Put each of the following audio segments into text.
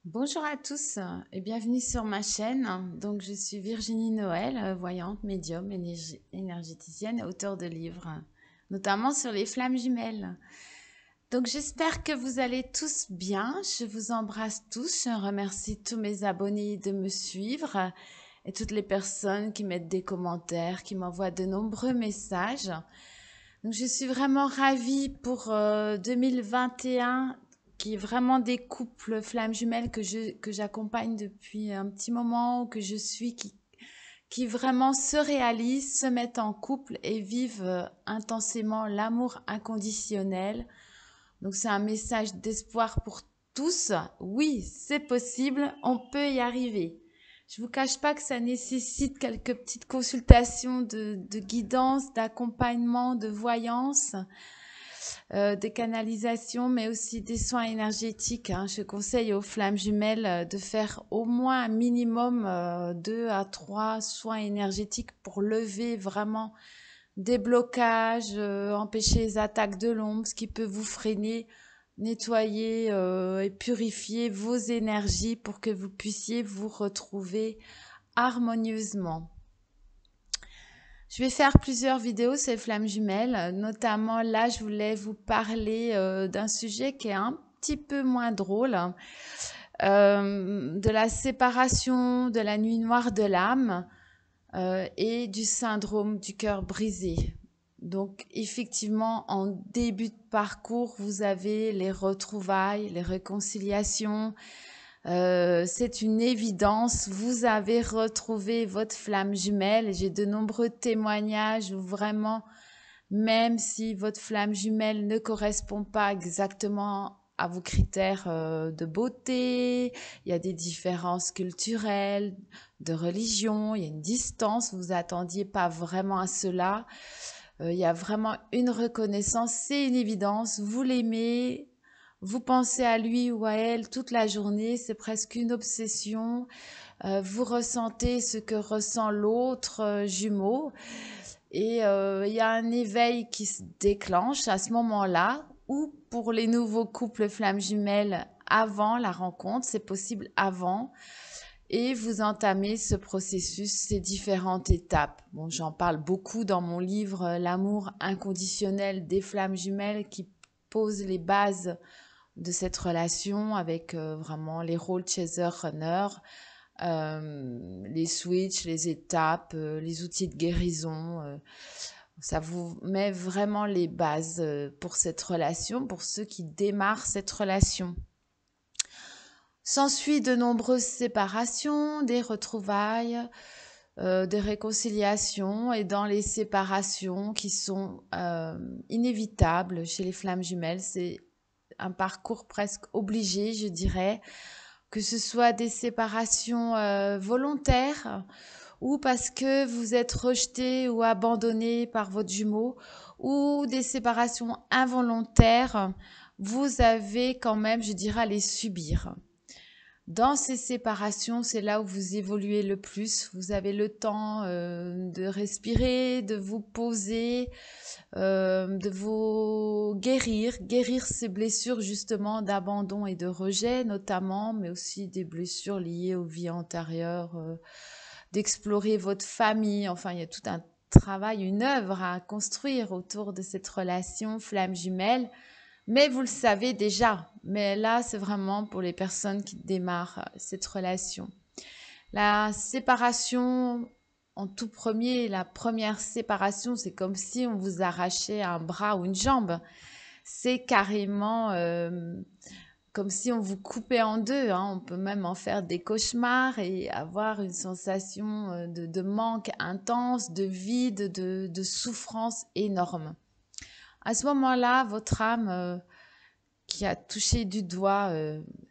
Bonjour à tous et bienvenue sur ma chaîne. Donc, je suis Virginie Noël, voyante, médium, énergéticienne et auteure de livres, notamment sur les flammes jumelles. Donc, j'espère que vous allez tous bien. Je vous embrasse tous. Je remercie tous mes abonnés de me suivre et toutes les personnes qui mettent des commentaires, qui m'envoient de nombreux messages. Donc, je suis vraiment ravie pour 2021 qui est vraiment des couples flammes jumelles que j'accompagne depuis un petit moment, que je suis, qui vraiment se réalisent, se mettent en couple et vivent intensément l'amour inconditionnel. Donc c'est un message d'espoir pour tous. Oui, c'est possible, on peut y arriver. Je vous cache pas que ça nécessite quelques petites consultations de guidance, d'accompagnement, de voyance, des canalisations, mais aussi des soins énergétiques, hein. Je conseille aux flammes jumelles de faire au moins un minimum 2 à 3 soins énergétiques pour lever vraiment des blocages, empêcher les attaques de l'ombre, ce qui peut vous freiner, nettoyer et purifier vos énergies pour que vous puissiez vous retrouver harmonieusement. Je vais faire plusieurs vidéos sur les flammes jumelles, notamment là, je voulais vous parler d'un sujet qui est un petit peu moins drôle, de la séparation de la nuit noire de l'âme et du syndrome du cœur brisé. Donc effectivement, en début de parcours, vous avez les retrouvailles, les réconciliations, c'est une évidence, vous avez retrouvé votre flamme jumelle. J'ai de nombreux témoignages où vraiment, même si votre flamme jumelle ne correspond pas exactement à vos critères de beauté, il y a des différences culturelles, de religion, il y a une distance, vous attendiez pas vraiment à cela. Il y a vraiment une reconnaissance, c'est une évidence, vous l'aimez, vous pensez à lui ou à elle toute la journée, c'est presque une obsession. Vous ressentez ce que ressent l'autre jumeau et il y a un éveil qui se déclenche à ce moment-là ou pour les nouveaux couples flammes jumelles avant la rencontre, c'est possible avant et vous entamez ce processus, ces différentes étapes. Bon, j'en parle beaucoup dans mon livre L'amour inconditionnel des flammes jumelles qui pose les bases de cette relation avec vraiment les rôles chaser-runner, les switches, les étapes, les outils de guérison. Ça vous met vraiment les bases pour cette relation, pour ceux qui démarrent cette relation. S'ensuit de nombreuses séparations, des retrouvailles, des réconciliations et dans les séparations qui sont inévitables chez les flammes jumelles, c'est un parcours presque obligé, je dirais, que ce soit des séparations volontaires ou parce que vous êtes rejeté ou abandonné par votre jumeau ou des séparations involontaires, vous avez quand même, je dirais, à les subir. Dans ces séparations, c'est là où vous évoluez le plus. Vous avez le temps de respirer, de vous poser, de vous guérir ces blessures justement d'abandon et de rejet notamment, mais aussi des blessures liées aux vies antérieures, d'explorer votre famille. Enfin, il y a tout un travail, une œuvre à construire autour de cette relation flamme jumelle. Mais vous le savez déjà. Mais là, c'est vraiment pour les personnes qui démarrent cette relation. La séparation, en tout premier, la première séparation, c'est comme si on vous arrachait un bras ou une jambe. C'est carrément comme si on vous coupait en deux, hein. On peut même en faire des cauchemars et avoir une sensation de manque intense, de vide, de souffrance énorme. À ce moment-là, votre âme qui a touché du doigt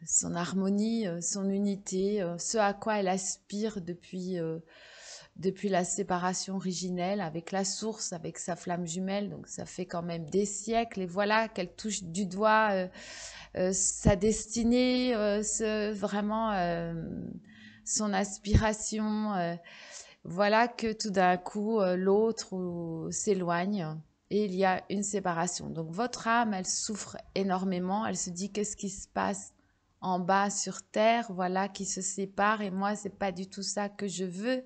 son harmonie, son unité, ce à quoi elle aspire depuis la séparation originelle avec la source, avec sa flamme jumelle. Donc ça fait quand même des siècles et voilà qu'elle touche du doigt sa destinée, vraiment son aspiration. Voilà que tout d'un coup, l'autre s'éloigne et il y a une séparation. Donc votre âme, elle souffre énormément, elle se dit qu'est-ce qui se passe en bas sur terre, voilà, qui se séparent. Et moi, c'est pas du tout ça que je veux.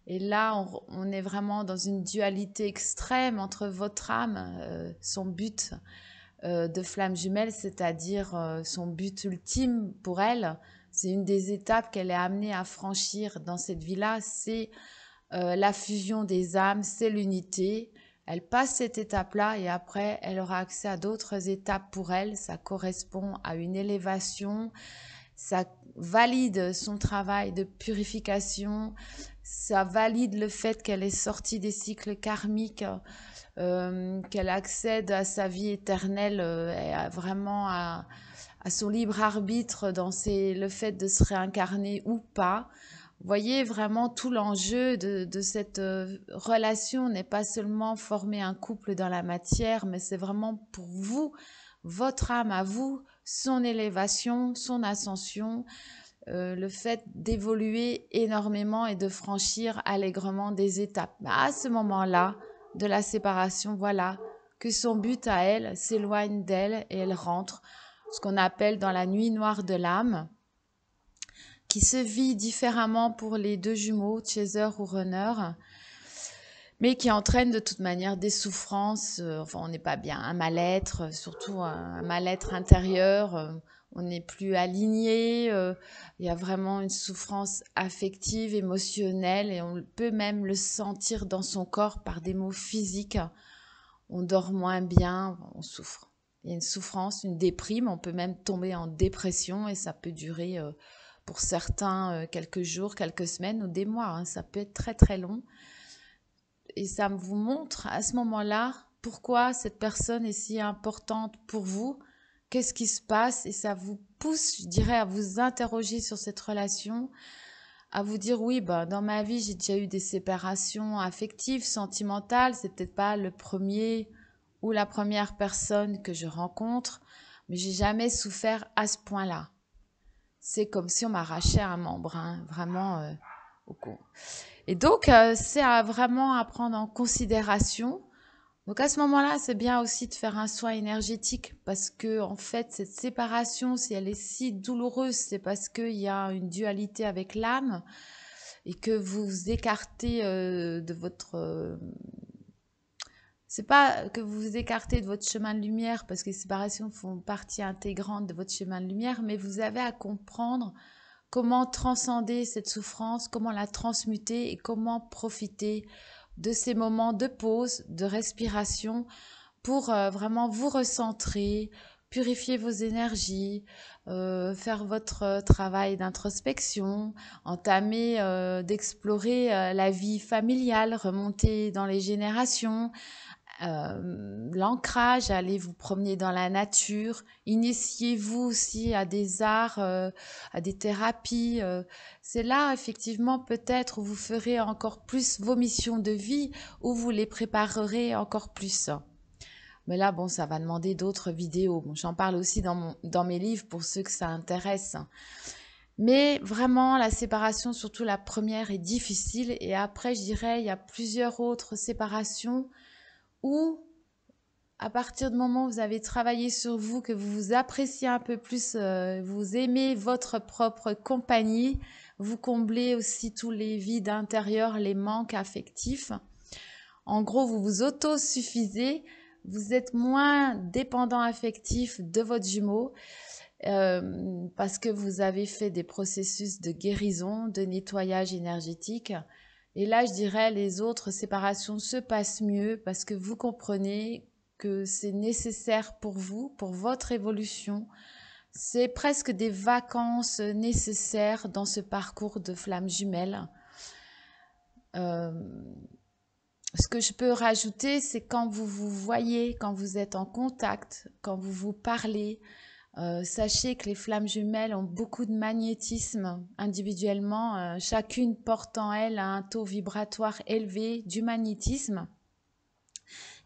Et là, on est vraiment dans une dualité extrême entre votre âme, son but de flamme jumelle, c'est-à-dire son but ultime pour elle. C'est une des étapes qu'elle est amenée à franchir dans cette vie-là, c'est la fusion des âmes, c'est l'unité. Elle passe cette étape-là et après, elle aura accès à d'autres étapes pour elle. Ça correspond à une élévation, ça valide son travail de purification, ça valide le fait qu'elle est sortie des cycles karmiques, qu'elle accède à sa vie éternelle, et vraiment à son libre arbitre dans le fait de se réincarner ou pas. Vous voyez vraiment tout l'enjeu de cette relation n'est pas seulement former un couple dans la matière, mais c'est vraiment pour vous, votre âme à vous, son élévation, son ascension, le fait d'évoluer énormément et de franchir allègrement des étapes. À ce moment-là de la séparation, voilà, que son but à elle s'éloigne d'elle et elle rentre, ce qu'on appelle dans la nuit noire de l'âme, qui se vit différemment pour les deux jumeaux, chaser ou runner, mais qui entraîne de toute manière des souffrances, enfin on n'est pas bien, un mal-être, surtout un mal-être intérieur, on n'est plus aligné, il y a vraiment une souffrance affective, émotionnelle, et on peut même le sentir dans son corps par des mots physiques. On dort moins bien, on souffre. Il y a une souffrance, une déprime, on peut même tomber en dépression et ça peut durer pour certains quelques jours, quelques semaines ou des mois, hein. Ça peut être très très long. Et ça vous montre à ce moment-là pourquoi cette personne est si importante pour vous, qu'est-ce qui se passe, et ça vous pousse, je dirais, à vous interroger sur cette relation, à vous dire oui, bah, dans ma vie, j'ai déjà eu des séparations affectives, sentimentales, c'est peut-être pas le premier ou la première personne que je rencontre, mais j'ai jamais souffert à ce point-là. C'est comme si on m'arrachait un membre, hein, vraiment au cou. Et donc, c'est vraiment à prendre en considération. Donc, à ce moment-là, c'est bien aussi de faire un soin énergétique parce que, en fait, cette séparation, si elle est si douloureuse, c'est parce qu'il y a une dualité avec l'âme et que vous vous écartez de votre... c'est pas que vous vous écartez de votre chemin de lumière parce que les séparations font partie intégrante de votre chemin de lumière, mais vous avez à comprendre comment transcender cette souffrance, comment la transmuter et comment profiter de ces moments de pause, de respiration pour vraiment vous recentrer, purifier vos énergies, faire votre travail d'introspection, entamer, d'explorer la vie familiale, remonter dans les générations, l'ancrage, aller vous promener dans la nature, initiez-vous aussi à des arts, à des thérapies. C'est là, effectivement, peut-être où vous ferez encore plus vos missions de vie, où vous les préparerez encore plus. Mais là, bon, ça va demander d'autres vidéos. Bon, j'en parle aussi dans mes livres pour ceux que ça intéresse. Mais vraiment, la séparation, surtout la première, est difficile. Et après, je dirais, il y a plusieurs autres séparations où à partir du moment où vous avez travaillé sur vous, que vous vous appréciez un peu plus, vous aimez votre propre compagnie, vous comblez aussi tous les vides intérieurs, les manques affectifs. En gros, vous vous autosuffisez, vous êtes moins dépendant affectif de votre jumeau parce que vous avez fait des processus de guérison, de nettoyage énergétique. Et là, je dirais, les autres séparations se passent mieux parce que vous comprenez que c'est nécessaire pour vous, pour votre évolution. C'est presque des vacances nécessaires dans ce parcours de flamme jumelle. Euh, Ce que je peux rajouter, c'est quand vous vous voyez, quand vous êtes en contact, quand vous vous parlez, sachez que les flammes jumelles ont beaucoup de magnétisme individuellement. Chacune porte en elle un taux vibratoire élevé du magnétisme.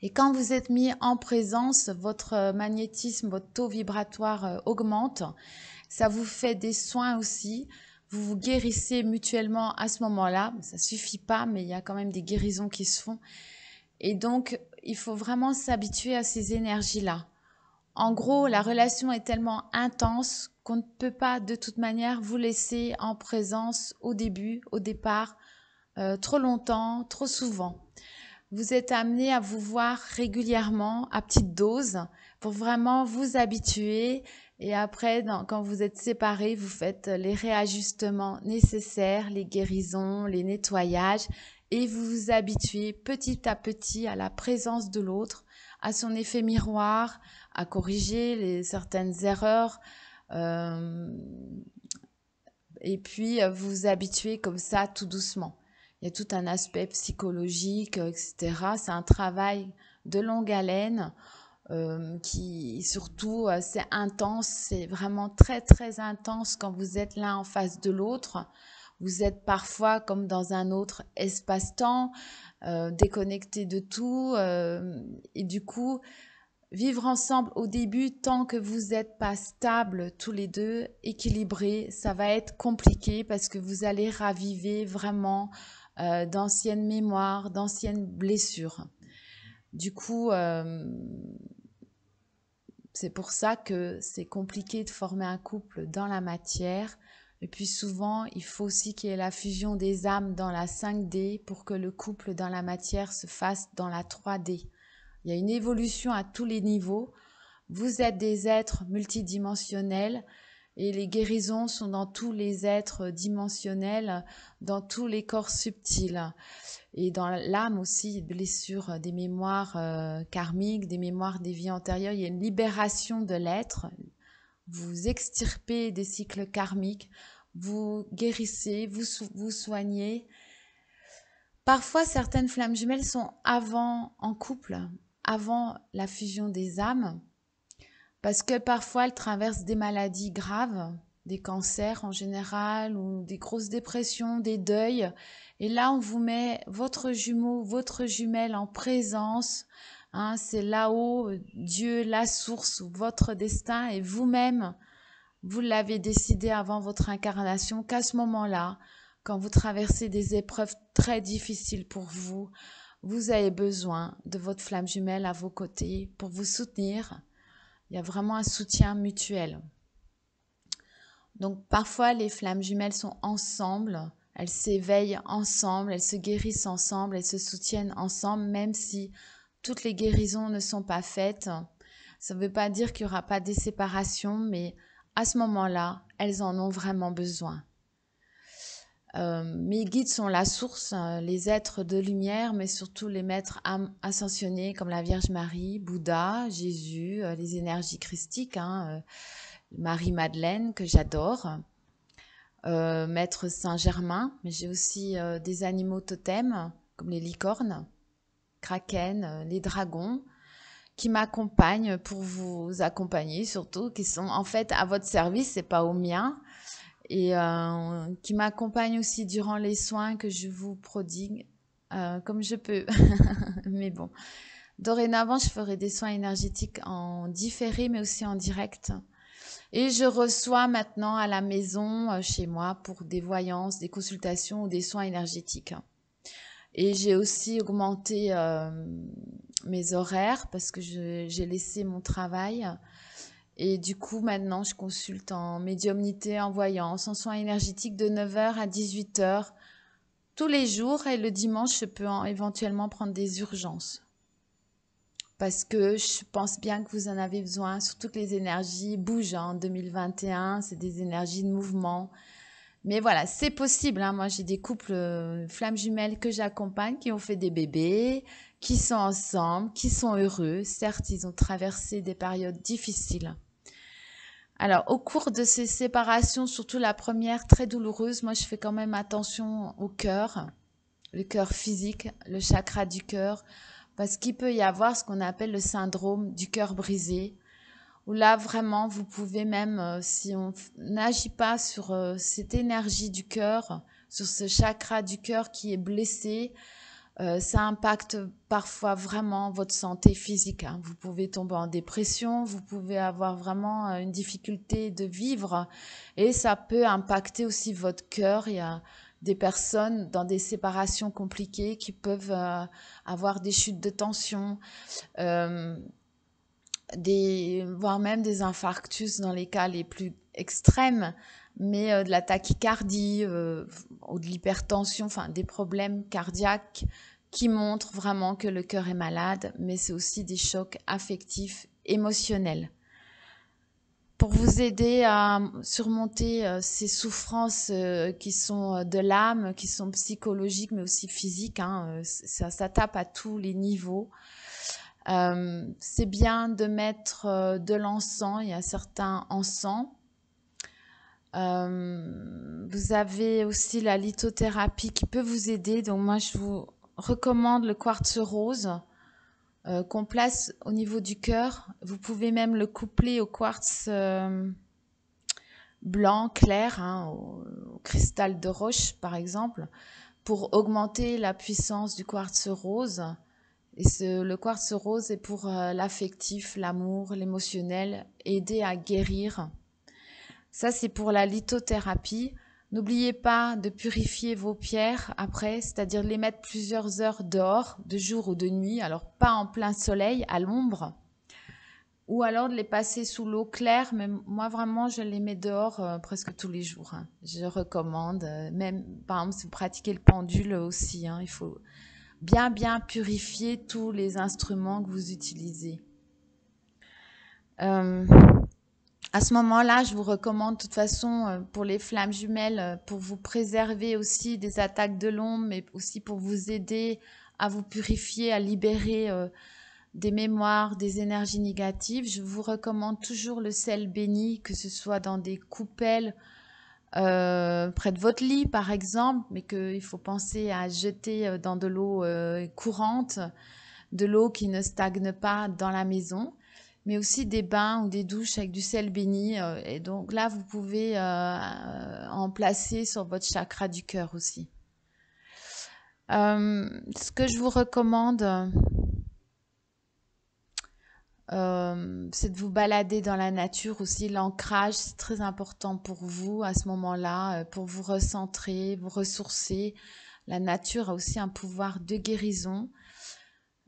Et quand vous êtes mis en présence, votre magnétisme, votre taux vibratoire augmente. Ça vous fait des soins aussi. Vous vous guérissez mutuellement à ce moment-là. Ça suffit pas, mais il y a quand même des guérisons qui se font. Et donc, il faut vraiment s'habituer à ces énergies-là. En gros, la relation est tellement intense qu'on ne peut pas de toute manière vous laisser en présence au début, au départ, trop longtemps, trop souvent. Vous êtes amené à vous voir régulièrement, à petite dose, pour vraiment vous habituer. Et après, quand vous êtes séparés, vous faites les réajustements nécessaires, les guérisons, les nettoyages, et vous vous habituez petit à petit à la présence de l'autre, à son effet miroir, à corriger certaines erreurs. euh, et puis, vous vous habituez comme ça tout doucement. Il y a tout un aspect psychologique, etc. C'est un travail de longue haleine qui surtout c'est intense, c'est vraiment très très intense quand vous êtes l'un en face de l'autre. Vous êtes parfois comme dans un autre espace-temps, déconnecté de tout et du coup vivre ensemble au début, tant que vous n'êtes pas stables tous les deux, équilibrés, ça va être compliqué parce que vous allez raviver vraiment d'anciennes mémoires, d'anciennes blessures. Du coup, c'est pour ça que c'est compliqué de former un couple dans la matière. Et puis souvent, il faut aussi qu'il y ait la fusion des âmes dans la 5D pour que le couple dans la matière se fasse dans la 3D. Il y a une évolution à tous les niveaux. Vous êtes des êtres multidimensionnels et les guérisons sont dans tous les êtres dimensionnels, dans tous les corps subtils. Et dans l'âme aussi, blessures, des mémoires karmiques, des mémoires des vies antérieures. Il y a une libération de l'être. Vous extirpez des cycles karmiques, vous guérissez, vous soignez. Parfois, certaines flammes jumelles sont avant en couple, avant la fusion des âmes, parce que parfois elles traversent des maladies graves, des cancers en général, ou des grosses dépressions, des deuils. Et là, on vous met votre jumeau, votre jumelle en présence. Hein, c'est là-haut, Dieu, la source, votre destin, et vous-même, vous l'avez décidé avant votre incarnation qu'à ce moment-là, quand vous traversez des épreuves très difficiles pour vous, vous avez besoin de votre flamme jumelle à vos côtés pour vous soutenir. Il y a vraiment un soutien mutuel. Donc parfois, les flammes jumelles sont ensemble, elles s'éveillent ensemble, elles se guérissent ensemble, elles se soutiennent ensemble, même si toutes les guérisons ne sont pas faites. Ça ne veut pas dire qu'il n'y aura pas des séparations, mais à ce moment-là, elles en ont vraiment besoin. Mes guides sont la source, les êtres de lumière, mais surtout les maîtres ascensionnés comme la Vierge Marie, Bouddha, Jésus, les énergies christiques, Marie-Madeleine que j'adore, Maître Saint-Germain, mais j'ai aussi des animaux totems comme les licornes, kraken, les dragons, qui m'accompagnent pour vous accompagner surtout, qui sont en fait à votre service, c'est pas au mien, et qui m'accompagnent aussi durant les soins que je vous prodigue comme je peux. Mais bon, dorénavant, je ferai des soins énergétiques en différé, mais aussi en direct. Et je reçois maintenant à la maison, chez moi, pour des voyances, des consultations ou des soins énergétiques. Et j'ai aussi augmenté mes horaires parce que j'ai laissé mon travail. Et du coup, maintenant, je consulte en médiumnité, en voyance, en soins énergétiques de 9h à 18h tous les jours. Et le dimanche, je peux éventuellement prendre des urgences. Parce que je pense bien que vous en avez besoin, surtout que les énergies bougent en 2021, c'est des énergies de mouvement. Mais voilà, c'est possible. Moi, j'ai des couples flammes jumelles que j'accompagne qui ont fait des bébés, qui sont ensemble, qui sont heureux. Certes, ils ont traversé des périodes difficiles. Alors, au cours de ces séparations, surtout la première très douloureuse, moi, je fais quand même attention au cœur, le cœur physique, le chakra du cœur, parce qu'il peut y avoir ce qu'on appelle le syndrome du cœur brisé, où là, vraiment, vous pouvez même, si on n'agit pas sur cette énergie du cœur, sur ce chakra du cœur qui est blessé, ça impacte parfois vraiment votre santé physique. Vous pouvez tomber en dépression, vous pouvez avoir vraiment une difficulté de vivre et ça peut impacter aussi votre cœur. Il y a des personnes dans des séparations compliquées qui peuvent avoir des chutes de tension. voire même des infarctus dans les cas les plus extrêmes, mais de la tachycardie ou de l'hypertension, enfin des problèmes cardiaques qui montrent vraiment que le cœur est malade, mais c'est aussi des chocs affectifs, émotionnels. Pour vous aider à surmonter ces souffrances qui sont de l'âme, qui sont psychologiques, mais aussi physiques, hein, ça tape à tous les niveaux. C'est bien de mettre de l'encens, il y a certains encens. Vous avez aussi la lithothérapie qui peut vous aider. Donc moi, je vous recommande le quartz rose qu'on place au niveau du cœur. Vous pouvez même le coupler au quartz blanc clair, hein, au cristal de roche par exemple, pour augmenter la puissance du quartz rose. Et le quartz rose est pour l'affectif, l'amour, l'émotionnel, aider à guérir. Ça, c'est pour la lithothérapie. N'oubliez pas de purifier vos pierres après, c'est-à-dire les mettre plusieurs heures dehors, de jour ou de nuit, alors pas en plein soleil, à l'ombre, ou alors de les passer sous l'eau claire, mais moi vraiment je les mets dehors presque tous les jours, hein. Je recommande, même par exemple si vous pratiquez le pendule aussi, hein, il faut bien purifier tous les instruments que vous utilisez. À ce moment-là, je vous recommande de toute façon pour les flammes jumelles, pour vous préserver aussi des attaques de l'ombre, mais aussi pour vous aider à vous purifier, à libérer des mémoires, des énergies négatives. Je vous recommande toujours le sel béni, que ce soit dans des coupelles près de votre lit par exemple, mais qu'il faut penser à jeter dans de l'eau courante, de l'eau qui ne stagne pas dans la maison, mais aussi des bains ou des douches avec du sel béni. Et donc là, vous pouvez en placer sur votre chakra du cœur aussi. Ce que je vous recommande, c'est de vous balader dans la nature aussi. L'ancrage, c'est très important pour vous à ce moment-là, pour vous recentrer, vous ressourcer. La nature a aussi un pouvoir de guérison.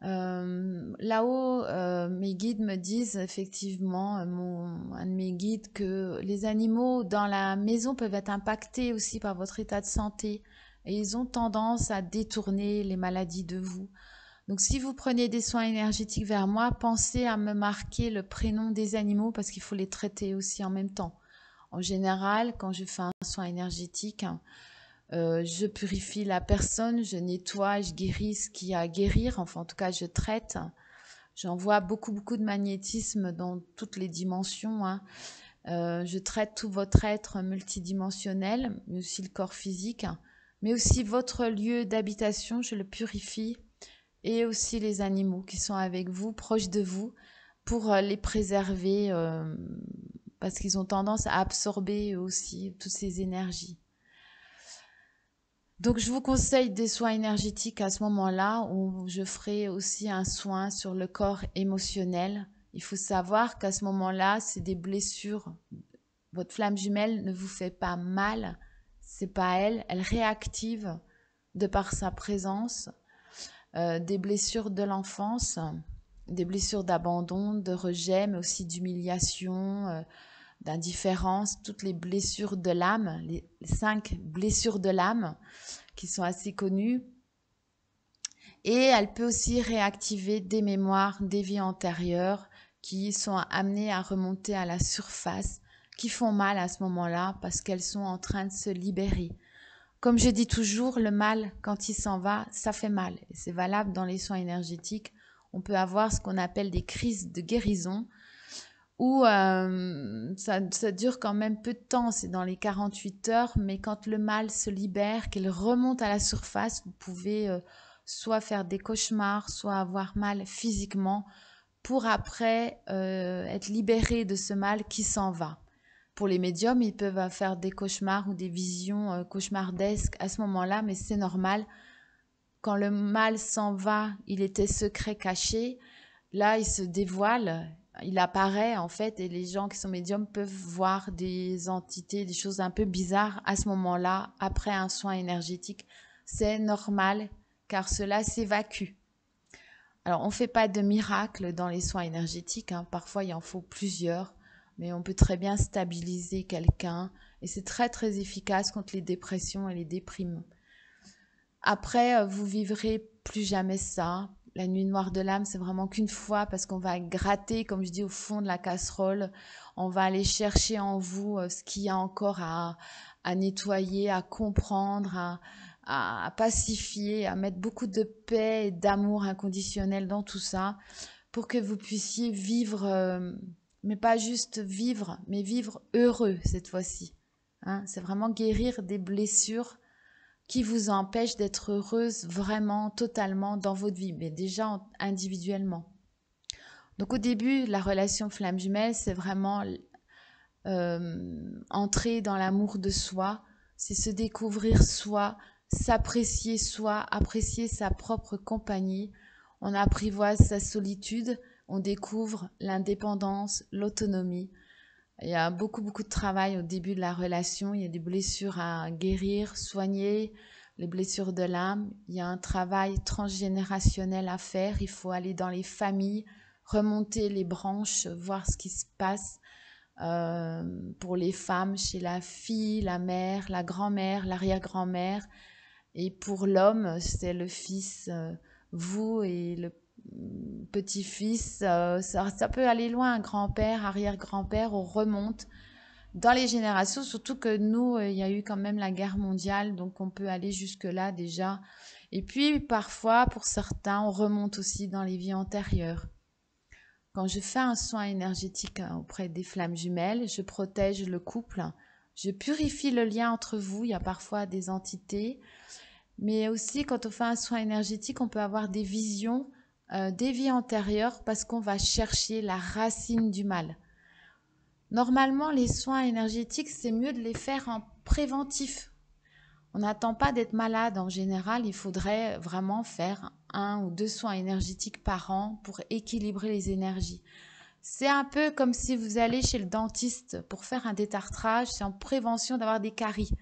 Là-haut, mes guides me disent effectivement, un de mes guides, que les animaux dans la maison peuvent être impactés aussi par votre état de santé et ils ont tendance à détourner les maladies de vous. Donc si vous prenez des soins énergétiques vers moi, pensez à me marquer le prénom des animaux parce qu'il faut les traiter aussi en même temps. En général, quand je fais un soin énergétique, je purifie la personne, je nettoie, je guéris ce qu'il y a à guérir, enfin en tout cas je traite. J'envoie beaucoup de magnétisme dans toutes les dimensions, hein. Je traite tout votre être multidimensionnel, mais aussi le corps physique, mais aussi votre lieu d'habitation, je le purifie, et aussi les animaux qui sont avec vous, proches de vous, pour les préserver, parce qu'ils ont tendance à absorber aussi toutes ces énergies. Donc je vous conseille des soins énergétiques à ce moment-là, où je ferai aussi un soin sur le corps émotionnel. Il faut savoir qu'à ce moment-là, c'est des blessures. Votre flamme jumelle ne vous fait pas mal, c'est pas elle, elle réactive de par sa présence des blessures de l'enfance, des blessures d'abandon, de rejet, mais aussi d'humiliation, d'indifférence, toutes les blessures de l'âme, les 5 blessures de l'âme qui sont assez connues. Et elle peut aussi réactiver des mémoires des vies antérieures qui sont amenées à remonter à la surface, qui font mal à ce moment-là parce qu'elles sont en train de se libérer. Comme je dis toujours, le mal, quand il s'en va, ça fait mal. Et c'est valable dans les soins énergétiques. On peut avoir ce qu'on appelle des crises de guérison où ça dure quand même peu de temps, c'est dans les 48 heures, mais quand le mal se libère, qu'il remonte à la surface, vous pouvez soit faire des cauchemars, soit avoir mal physiquement, pour après être libéré de ce mal qui s'en va. Pour les médiums, ils peuvent faire des cauchemars ou des visions cauchemardesques à ce moment-là, mais c'est normal. Quand le mal s'en va, il était secret, caché. Là, il se dévoile, il apparaît en fait, et les gens qui sont médiums peuvent voir des entités, des choses un peu bizarres à ce moment-là, après un soin énergétique. C'est normal, car cela s'évacue. Alors, on ne fait pas de miracle dans les soins énergétiques, hein. Parfois, il en faut plusieurs, mais on peut très bien stabiliser quelqu'un et c'est très, très efficace contre les dépressions et les déprimes. Après, vous vivrez plus jamais ça. La nuit noire de l'âme, c'est vraiment qu'une fois parce qu'on va gratter, comme je dis, au fond de la casserole. On va aller chercher en vous ce qu'il y a encore à nettoyer, à comprendre, à pacifier, à mettre beaucoup de paix et d'amour inconditionnel dans tout ça pour que vous puissiez vivre, mais pas juste vivre, mais vivre heureux cette fois-ci. Hein, c'est vraiment guérir des blessures qui vous empêche d'être heureuse vraiment, totalement dans votre vie, mais déjà individuellement. Donc au début, la relation flamme jumelle, c'est vraiment entrer dans l'amour de soi, c'est se découvrir soi, s'apprécier soi, apprécier sa propre compagnie. On apprivoise sa solitude, on découvre l'indépendance, l'autonomie. Il y a beaucoup, beaucoup de travail au début de la relation. Il y a des blessures à guérir, soigner, les blessures de l'âme. Il y a un travail transgénérationnel à faire. Il faut aller dans les familles, remonter les branches, voir ce qui se passe pour les femmes, chez la fille, la mère, la grand-mère, l'arrière-grand-mère. Et pour l'homme, c'est le fils, vous et le petit-fils. Ça peut aller loin, un grand-père, arrière-grand-père, on remonte dans les générations, surtout que nous, il y a eu quand même la guerre mondiale, donc on peut aller jusque-là déjà. Et puis parfois, pour certains, on remonte aussi dans les vies antérieures. Quand je fais un soin énergétique auprès des flammes jumelles, je protège le couple, je purifie le lien entre vous. Il y a parfois des entités, mais aussi quand on fait un soin énergétique, on peut avoir des visions des vies antérieures parce qu'on va chercher la racine du mal. Normalement, les soins énergétiques, c'est mieux de les faire en préventif. On n'attend pas d'être malade en général, il faudrait vraiment faire 1 ou 2 soins énergétiques par an pour équilibrer les énergies. C'est un peu comme si vous allez chez le dentiste pour faire un détartrage, c'est en prévention d'avoir des caries.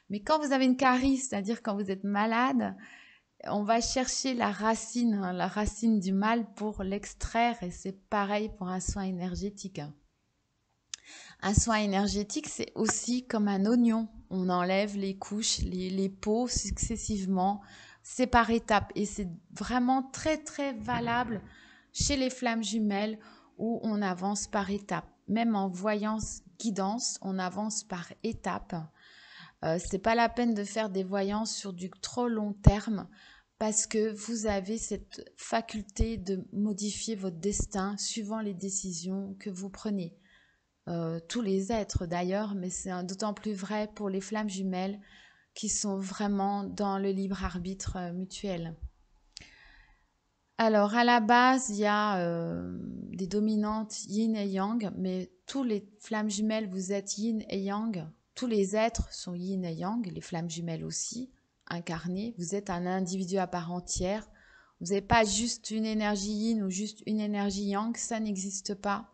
Mais quand vous avez une carie, c'est-à-dire quand vous êtes malade, on va chercher la racine du mal pour l'extraire et c'est pareil pour un soin énergétique. Un soin énergétique, c'est aussi comme un oignon. On enlève les couches, les peaux successivement, c'est par étapes. Et c'est vraiment très, très valable chez les flammes jumelles où on avance par étapes. Même en voyance guidance, on avance par étapes. C'est pas la peine de faire des voyances sur du trop long terme parce que vous avez cette faculté de modifier votre destin suivant les décisions que vous prenez. Tous les êtres d'ailleurs, mais c'est d'autant plus vrai pour les flammes jumelles qui sont vraiment dans le libre arbitre mutuel. Alors à la base, il y a des dominantes yin et yang, mais tous les flammes jumelles, vous êtes yin et yang. Tous les êtres sont yin et yang, les flammes jumelles aussi, incarnées. Vous êtes un individu à part entière. Vous n'avez pas juste une énergie yin ou juste une énergie yang, ça n'existe pas.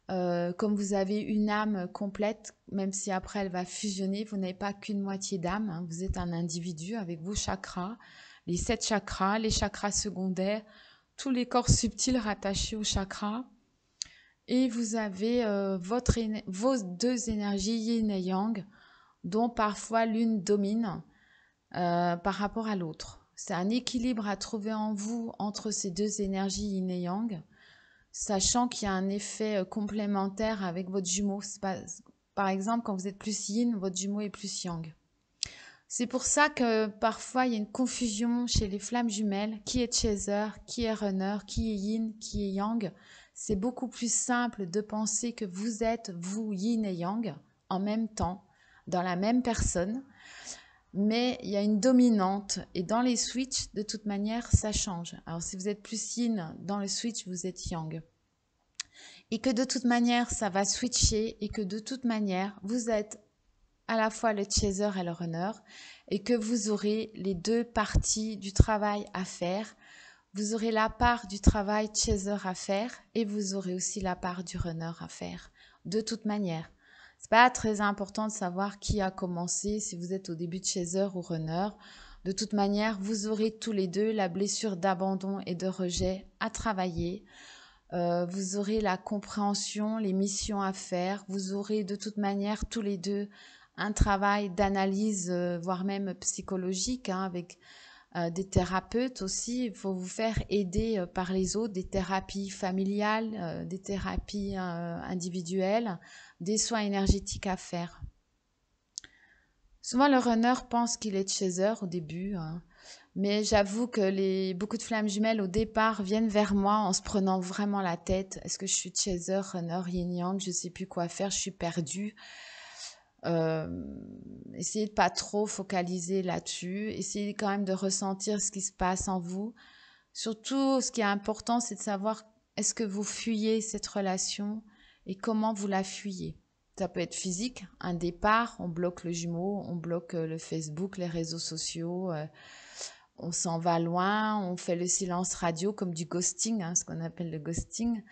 Comme vous avez une âme complète, même si après elle va fusionner, vous n'avez pas qu'une moitié d'âme, hein. Vous êtes un individu avec vos chakras, les 7 chakras, les chakras secondaires, tous les corps subtils rattachés aux chakras. Et vous avez vos 2 énergies yin et yang, dont parfois l'une domine par rapport à l'autre. C'est un équilibre à trouver en vous entre ces 2 énergies yin et yang, sachant qu'il y a un effet complémentaire avec votre jumeau. Par exemple, quand vous êtes plus yin, votre jumeau est plus yang. C'est pour ça que parfois il y a une confusion chez les flammes jumelles. Qui est chaser, qui est runner, qui est yin, qui est yang. C'est beaucoup plus simple de penser que vous êtes, vous, yin et yang, en même temps, dans la même personne. Mais il y a une dominante et dans les switches, de toute manière, ça change. Alors si vous êtes plus yin, dans le switch, vous êtes yang. Et que de toute manière, ça va switcher et que de toute manière, vous êtes à la fois le chaser et le runner et que vous aurez les 2 parties du travail à faire. Vous aurez la part du travail chaser à faire et vous aurez aussi la part du runner à faire. De toute manière. C'est pas très important de savoir qui a commencé, si vous êtes au début de chaser ou runner. De toute manière, vous aurez tous les deux la blessure d'abandon et de rejet à travailler. Vous aurez la compréhension, les missions à faire. Vous aurez de toute manière tous les deux un travail d'analyse, voire même psychologique, hein, avec des thérapeutes aussi. Il faut vous faire aider par les autres, des thérapies familiales, des thérapies individuelles, des soins énergétiques à faire. Souvent, le runner pense qu'il est chaser au début, hein. Mais j'avoue que beaucoup de flammes jumelles au départ viennent vers moi en se prenant vraiment la tête. Est-ce que je suis chaser, runner, yin-yang? Je ne sais plus quoi faire, je suis perdue. Essayez de pas trop focaliser là-dessus. Essayez quand même de ressentir ce qui se passe en vous. Surtout, ce qui est important, c'est de savoir est-ce que vous fuyez cette relation et comment vous la fuyez. Ça peut être physique, un départ, on bloque le jumeau, on bloque le Facebook, les réseaux sociaux, on s'en va loin, on fait le silence radio comme du ghosting, hein, ce qu'on appelle le ghosting.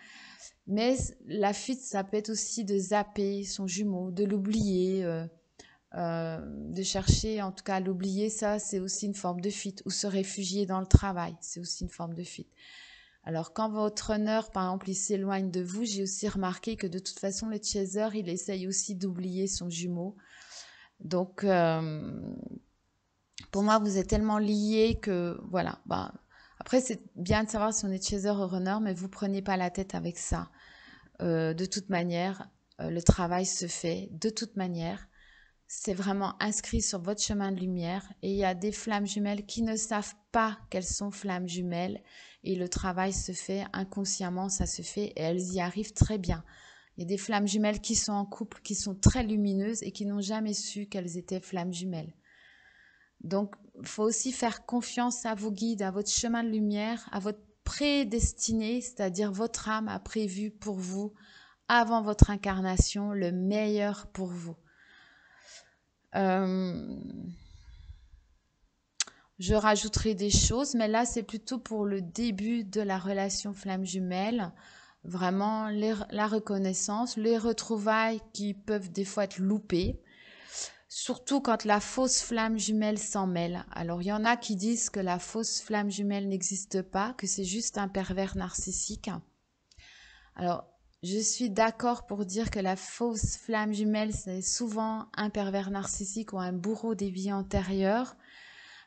Mais la fuite, ça peut être aussi de zapper son jumeau, de l'oublier, de chercher en tout cas à l'oublier, ça c'est aussi une forme de fuite, ou se réfugier dans le travail, c'est aussi une forme de fuite. Alors quand votre runner par exemple il s'éloigne de vous, j'ai aussi remarqué que de toute façon le chaser il essaye aussi d'oublier son jumeau. Donc pour moi vous êtes tellement liés que voilà, après c'est bien de savoir si on est chaser ou runner, mais vous prenez pas la tête avec ça. De toute manière, le travail se fait de toute manière. C'est vraiment inscrit sur votre chemin de lumière et il y a des flammes jumelles qui ne savent pas qu'elles sont flammes jumelles et le travail se fait inconsciemment, ça se fait et elles y arrivent très bien. Il y a des flammes jumelles qui sont en couple, qui sont très lumineuses et qui n'ont jamais su qu'elles étaient flammes jumelles. Donc, il faut aussi faire confiance à vos guides, à votre chemin de lumière, à votre prédestiné, c'est-à-dire votre âme a prévu pour vous, avant votre incarnation, le meilleur pour vous. Je rajouterai des choses, mais là, c'est plutôt pour le début de la relation flamme jumelle. Vraiment, la reconnaissance, les retrouvailles qui peuvent des fois être loupées. Surtout quand la fausse flamme jumelle s'en mêle. Alors, il y en a qui disent que la fausse flamme jumelle n'existe pas, que c'est juste un pervers narcissique. Alors, je suis d'accord pour dire que la fausse flamme jumelle, c'est souvent un pervers narcissique ou un bourreau des vies antérieures.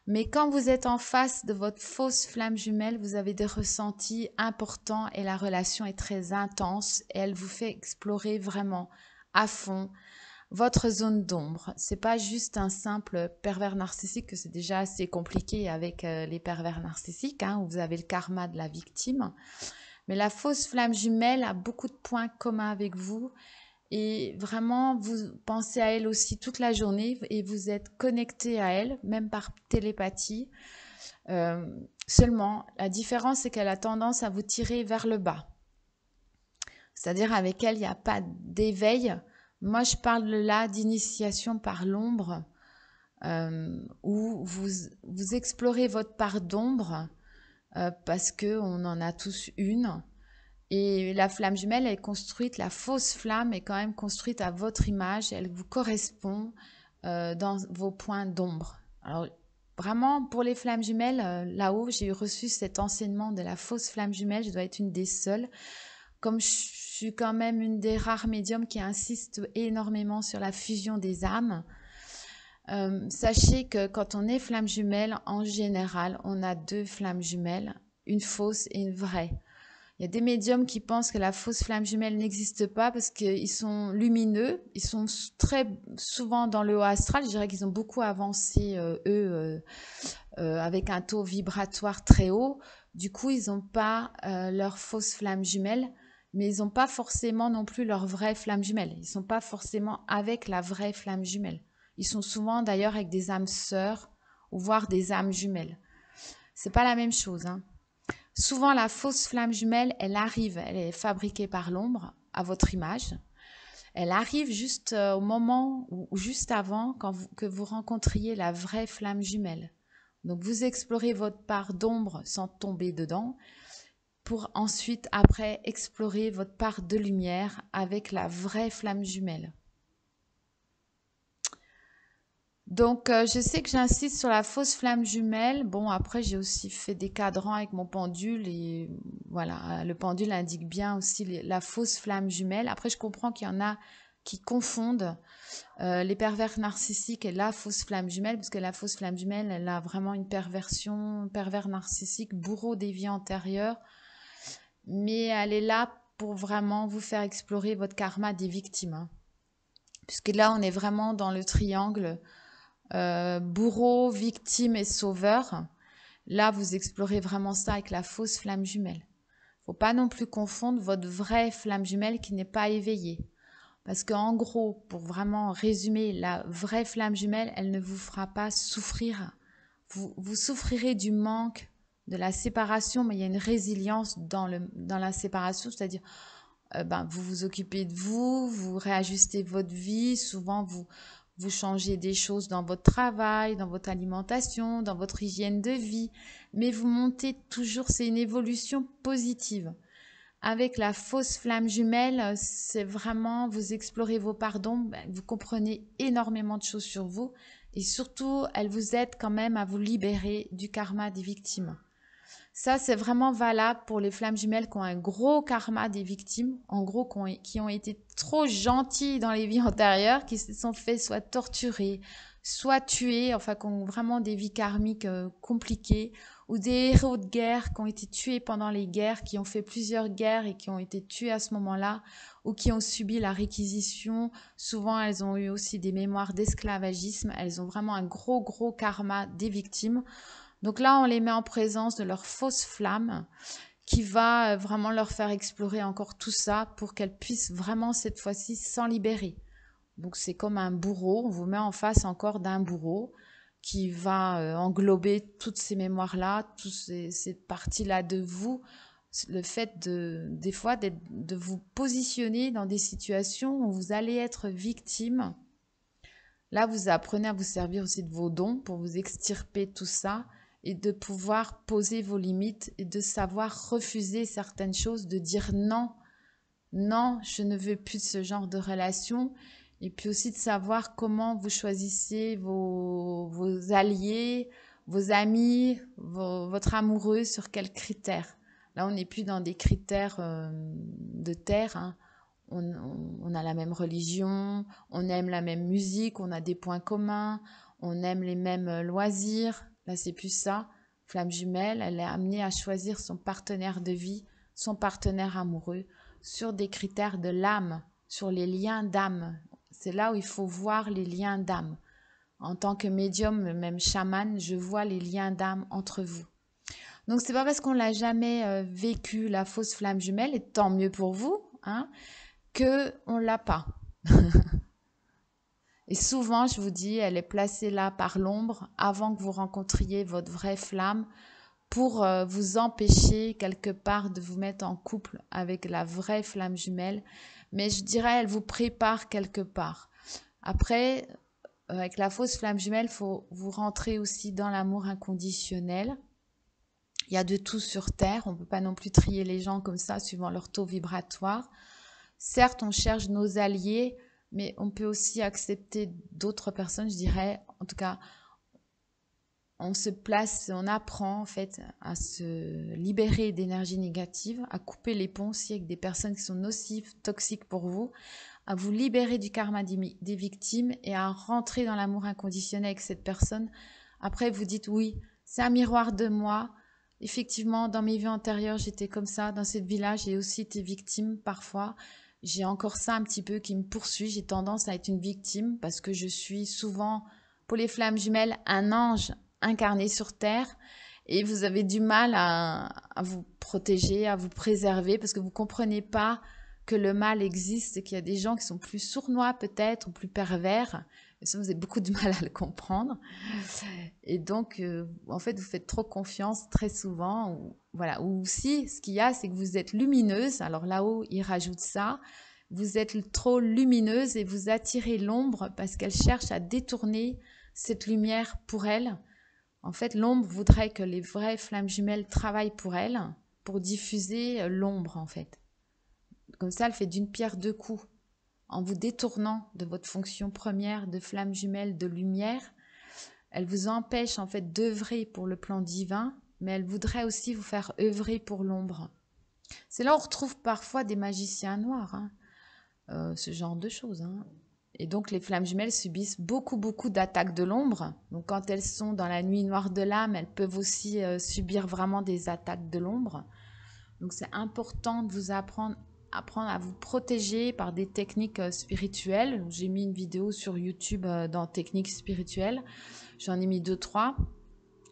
Mais quand vous êtes en face de votre fausse flamme jumelle, vous avez des ressentis importants et la relation est très intense et elle vous fait explorer vraiment à fond votre zone d'ombre. C'est pas juste un simple pervers narcissique, que c'est déjà assez compliqué avec les pervers narcissiques, hein, où vous avez le karma de la victime. Mais la fausse flamme jumelle a beaucoup de points communs avec vous et vraiment vous pensez à elle aussi toute la journée et vous êtes connecté à elle, même par télépathie. Seulement, la différence c'est qu'elle a tendance à vous tirer vers le bas. C'est-à-dire avec elle, il n'y a pas d'éveil. Moi, je parle là d'initiation par l'ombre, où vous explorez votre part d'ombre, parce qu'on en a tous une. Et la flamme jumelle est construite, la fausse flamme est quand même construite à votre image, elle vous correspond dans vos points d'ombre. Alors vraiment, pour les flammes jumelles, là-haut, j'ai reçu cet enseignement de la fausse flamme jumelle, je dois être une des seules. Comme je suis quand même une des rares médiums qui insiste énormément sur la fusion des âmes, sachez que quand on est flamme jumelle, en général, on a deux flammes jumelles, une fausse et une vraie. Il y a des médiums qui pensent que la fausse flamme jumelle n'existe pas parce qu'ils sont lumineux, ils sont très souvent dans le haut astral, je dirais qu'ils ont beaucoup avancé, avec un taux vibratoire très haut. Du coup, ils n'ont pas leur fausse flamme jumelle, mais ils n'ont pas forcément non plus leur vraie flamme jumelle. Ils ne sont pas forcément avec la vraie flamme jumelle. Ils sont souvent d'ailleurs avec des âmes sœurs ou voire des âmes jumelles. C'est pas la même chose, hein. Souvent, la fausse flamme jumelle, elle arrive, elle est fabriquée par l'ombre, à votre image. Elle arrive juste au moment ou juste avant que vous rencontriez la vraie flamme jumelle. Donc, vous explorez votre part d'ombre sans tomber dedans, pour ensuite, après, explorer votre part de lumière avec la vraie flamme jumelle. Donc, je sais que j'insiste sur la fausse flamme jumelle. Bon, après, j'ai aussi fait des cadrans avec mon pendule et voilà, le pendule indique bien aussi la fausse flamme jumelle. Après, je comprends qu'il y en a qui confondent les pervers narcissiques et la fausse flamme jumelle, parce que la fausse flamme jumelle, elle a vraiment une perversion, pervers narcissique, bourreau des vies antérieures, mais elle est là pour vraiment vous faire explorer votre karma des victimes, hein. Puisque là, on est vraiment dans le triangle bourreau, victime et sauveur. Là, vous explorez vraiment ça avec la fausse flamme jumelle. Faut pas non plus confondre votre vraie flamme jumelle qui n'est pas éveillée. Parce qu'en gros, pour vraiment résumer, la vraie flamme jumelle, elle ne vous fera pas souffrir. Vous souffrirez du manque, de la séparation, mais il y a une résilience dans la séparation, c'est-à-dire vous vous occupez de vous, vous réajustez votre vie, souvent vous changez des choses dans votre travail, dans votre alimentation, dans votre hygiène de vie, mais vous montez toujours, c'est une évolution positive. Avec la fausse flamme jumelle, c'est vraiment, vous explorez vos pardons, vous comprenez énormément de choses sur vous et surtout, elle vous aide quand même à vous libérer du karma des victimes. Ça, c'est vraiment valable pour les flammes jumelles qui ont un gros karma des victimes, en gros, qui ont été trop gentilles dans les vies antérieures, qui se sont fait soit torturer, soit tuer, enfin, qui ont vraiment des vies karmiques compliquées, ou des héros de guerre qui ont été tués pendant les guerres, qui ont fait plusieurs guerres et qui ont été tués à ce moment-là, ou qui ont subi la réquisition. Souvent, elles ont eu aussi des mémoires d'esclavagisme. Elles ont vraiment un gros, gros karma des victimes. Donc là, on les met en présence de leur fausse flamme qui va vraiment leur faire explorer encore tout ça pour qu'elles puissent vraiment cette fois-ci s'en libérer. Donc c'est comme un bourreau, on vous met en face encore d'un bourreau qui va englober toutes ces mémoires-là, toutes cette partie-là de vous, le fait des fois de vous positionner dans des situations où vous allez être victime. Là, vous apprenez à vous servir aussi de vos dons pour vous extirper tout ça et de pouvoir poser vos limites et de savoir refuser certaines choses, de dire non, non, je ne veux plus de ce genre de relation. Et puis aussi de savoir comment vous choisissez vos alliés, vos amis, votre amoureux, sur quels critères. Là, on n'est plus dans des critères de terre, hein. On a la même religion, on aime la même musique, on a des points communs, on aime les mêmes loisirs. Là, c'est plus ça. Flamme jumelle, elle est amenée à choisir son partenaire de vie, son partenaire amoureux, sur des critères de l'âme, sur les liens d'âme. C'est là où il faut voir les liens d'âme. En tant que médium, même chaman, je vois les liens d'âme entre vous. Donc, c'est pas parce qu'on l'a jamais vécu, la fausse flamme jumelle, et tant mieux pour vous, hein, que on l'a pas. Et souvent, je vous dis, elle est placée là par l'ombre avant que vous rencontriez votre vraie flamme pour vous empêcher quelque part de vous mettre en couple avec la vraie flamme jumelle. Mais je dirais, elle vous prépare quelque part. Après, avec la fausse flamme jumelle, il faut vous rentrer aussi dans l'amour inconditionnel. Il y a de tout sur Terre. On ne peut pas non plus trier les gens comme ça, suivant leur taux vibratoire. Certes, on cherche nos alliés, mais on peut aussi accepter d'autres personnes, je dirais. En tout cas, on se place, on apprend en fait à se libérer d'énergie négative, à couper les ponts aussi avec des personnes qui sont nocives, toxiques pour vous, à vous libérer du karma des victimes et à rentrer dans l'amour inconditionnel avec cette personne. Après, vous dites oui, c'est un miroir de moi. Effectivement, dans mes vies antérieures, j'étais comme ça. Dans cette vie-là, j'ai aussi été victime parfois. J'ai encore ça un petit peu qui me poursuit. J'ai tendance à être une victime parce que je suis souvent, pour les flammes jumelles, un ange incarné sur Terre. Et vous avez du mal à vous protéger, à vous préserver parce que vous ne comprenez pas que le mal existe et qu'il y a des gens qui sont plus sournois peut-être ou plus pervers. Et ça, vous avez beaucoup de mal à le comprendre. Et donc, en fait, vous faites trop confiance très souvent. Voilà. Ou aussi, ce qu'il y a, c'est que vous êtes lumineuse. Alors là-haut, il rajoute ça. Vous êtes trop lumineuse et vous attirez l'ombre parce qu'elle cherche à détourner cette lumière pour elle. En fait, l'ombre voudrait que les vraies flammes jumelles travaillent pour elle, pour diffuser l'ombre, en fait. Comme ça, elle fait d'une pierre deux coups. En vous détournant de votre fonction première de flamme jumelle de lumière, Elle vous empêche en fait d'œuvrer pour le plan divin, mais elle voudrait aussi vous faire œuvrer pour l'ombre. C'est là où on retrouve parfois des magiciens noirs, hein, ce genre de choses. Hein. Et donc les flammes jumelles subissent beaucoup d'attaques de l'ombre. Donc quand elles sont dans la nuit noire de l'âme, elles peuvent aussi subir vraiment des attaques de l'ombre. Donc c'est important de vous apprendre à vous protéger par des techniques spirituelles. J'ai mis une vidéo sur YouTube dans techniques spirituelles. J'en ai mis 2-3.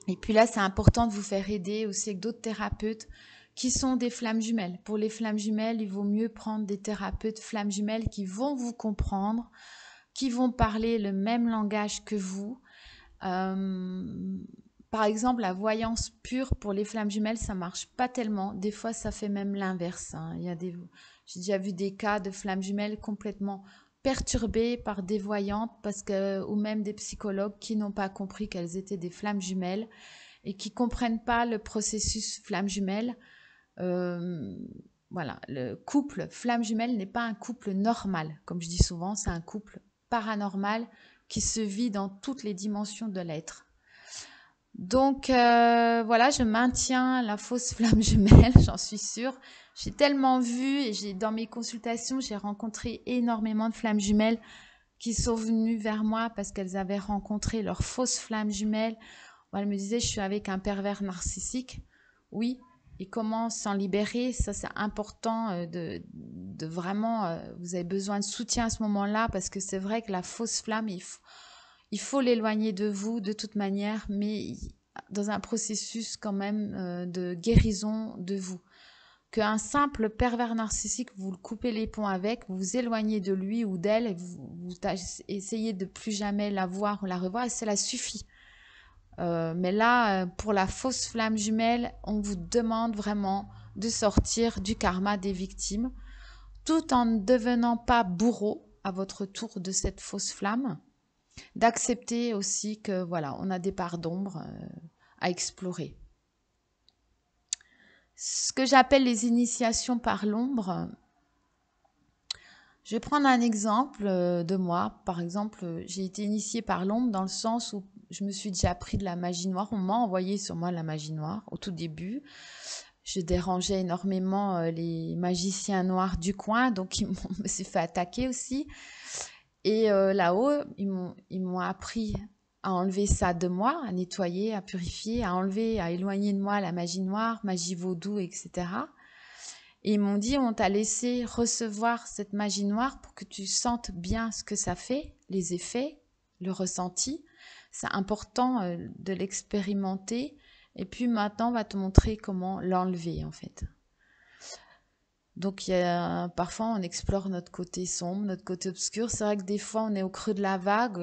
Et puis là, c'est important de vous faire aider aussi avec d'autres thérapeutes qui sont des flammes jumelles. Pour les flammes jumelles, il vaut mieux prendre des thérapeutes flammes jumelles qui vont vous comprendre, qui vont parler le même langage que vous. Par exemple, la voyance pure pour les flammes jumelles, ça marche pas tellement. Des fois, ça fait même l'inverse. Hein. J'ai déjà vu des cas de flammes jumelles complètement perturbées par des voyantes ou même des psychologues qui n'ont pas compris qu'elles étaient des flammes jumelles et qui comprennent pas le processus flamme jumelle. Voilà, le couple flamme jumelle n'est pas un couple normal, comme je dis souvent, c'est un couple paranormal qui se vit dans toutes les dimensions de l'être. Donc voilà, je maintiens la fausse flamme jumelle, j'en suis sûre. J'ai tellement vu et dans mes consultations, j'ai rencontré énormément de flammes jumelles qui sont venues vers moi parce qu'elles avaient rencontré leur fausse flamme jumelle. Elle me disait, je suis avec un pervers narcissique. Oui, et comment s'en libérer? Ça, c'est important de vraiment... vous avez besoin de soutien à ce moment-là parce que c'est vrai que la fausse flamme, il faut l'éloigner de vous de toute manière, mais dans un processus quand même de guérison de vous. Qu'un simple pervers narcissique, vous le coupez les ponts avec, vous vous éloignez de lui ou d'elle et vous essayez de plus jamais la voir ou la revoir et cela suffit. Mais là, pour la fausse flamme jumelle, on vous demande vraiment de sortir du karma des victimes, tout en ne devenant pas bourreau à votre tour de cette fausse flamme, d'accepter aussi que voilà, on a des parts d'ombre à explorer. Ce que j'appelle les initiations par l'ombre, je vais prendre un exemple de moi. Par exemple, j'ai été initiée par l'ombre dans le sens où je me suis déjà pris de la magie noire. On m'a envoyé sur moi de la magie noire au tout début. Je dérangeais énormément les magiciens noirs du coin, donc je me suis fait attaquer aussi. Et là-haut, ils m'ont appris à enlever ça de moi, à nettoyer, à purifier, à enlever, à éloigner de moi la magie noire, magie vaudou, etc. Et ils m'ont dit, on t'a laissé recevoir cette magie noire pour que tu sentes bien ce que ça fait, les effets, le ressenti. C'est important de l'expérimenter. Et puis maintenant, on va te montrer comment l'enlever en fait. Donc parfois, on explore notre côté sombre, notre côté obscur. C'est vrai que des fois, on est au creux de la vague.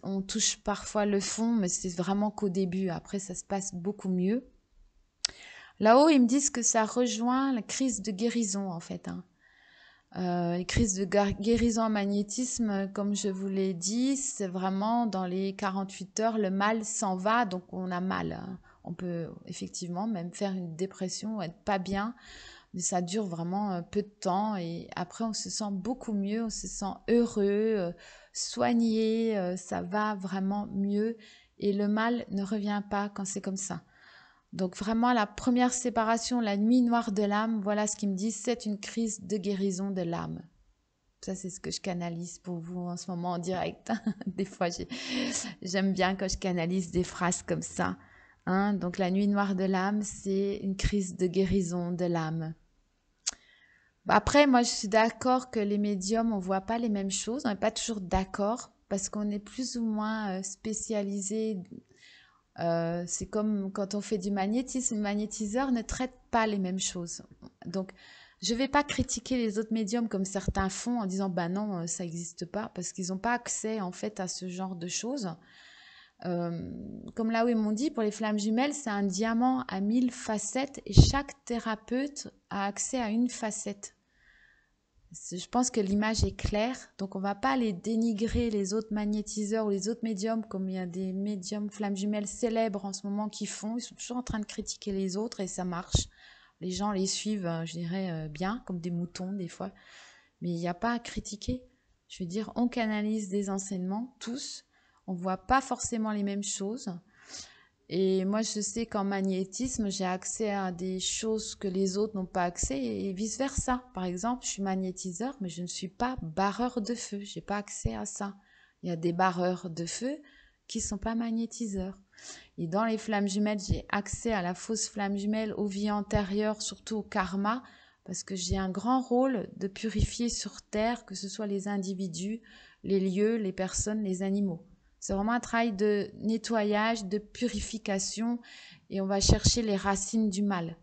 On touche parfois le fond, mais c'est vraiment qu'au début. Après, ça se passe beaucoup mieux. Là-haut, ils me disent que ça rejoint la crise de guérison, en fait. Hein. Les crises de guérison en magnétisme, comme je vous l'ai dit, c'est vraiment dans les 48 heures, le mal s'en va, donc on a mal. Hein. On peut effectivement même faire une dépression, être pas bien, mais ça dure vraiment peu de temps et après on se sent beaucoup mieux, on se sent heureux, soigné, ça va vraiment mieux et le mal ne revient pas quand c'est comme ça. Donc vraiment la première séparation, la nuit noire de l'âme, voilà ce qu'ils me disent, c'est une crise de guérison de l'âme. Ça, c'est ce que je canalise pour vous en ce moment en direct. Des fois, j'aime bien quand je canalise des phrases comme ça. Hein. Donc la nuit noire de l'âme, c'est une crise de guérison de l'âme. Après, moi, je suis d'accord que les médiums, on voit pas les mêmes choses. On n'est pas toujours d'accord parce qu'on est plus ou moins spécialisé. C'est comme quand on fait du magnétisme. Le magnétiseur ne traite pas les mêmes choses. Donc, je ne vais pas critiquer les autres médiums comme certains font en disant bah non, ça n'existe pas parce qu'ils n'ont pas accès en fait à ce genre de choses. Comme là où ils m'ont dit, pour les flammes jumelles, c'est un diamant à 1000 facettes et chaque thérapeute a accès à une facette. Je pense que l'image est claire, donc on ne va pas aller dénigrer les autres magnétiseurs ou les autres médiums, comme il y a des médiums flammes jumelles célèbres en ce moment qui font. Ils sont toujours en train de critiquer les autres et ça marche. Les gens les suivent, je dirais, bien, comme des moutons des fois. Mais il n'y a pas à critiquer. Je veux dire, on canalise des enseignements, tous. On ne voit pas forcément les mêmes choses. Et moi, je sais qu'en magnétisme, j'ai accès à des choses que les autres n'ont pas accès et vice-versa. Par exemple, je suis magnétiseur, mais je ne suis pas barreur de feu. Je n'ai pas accès à ça. Il y a des barreurs de feu qui ne sont pas magnétiseurs. Et dans les flammes jumelles, j'ai accès à la fausse flamme jumelle, aux vies antérieures, surtout au karma, parce que j'ai un grand rôle de purifier sur Terre, que ce soit les individus, les lieux, les personnes, les animaux. C'est vraiment un travail de nettoyage, de purification, et on va chercher les racines du mal.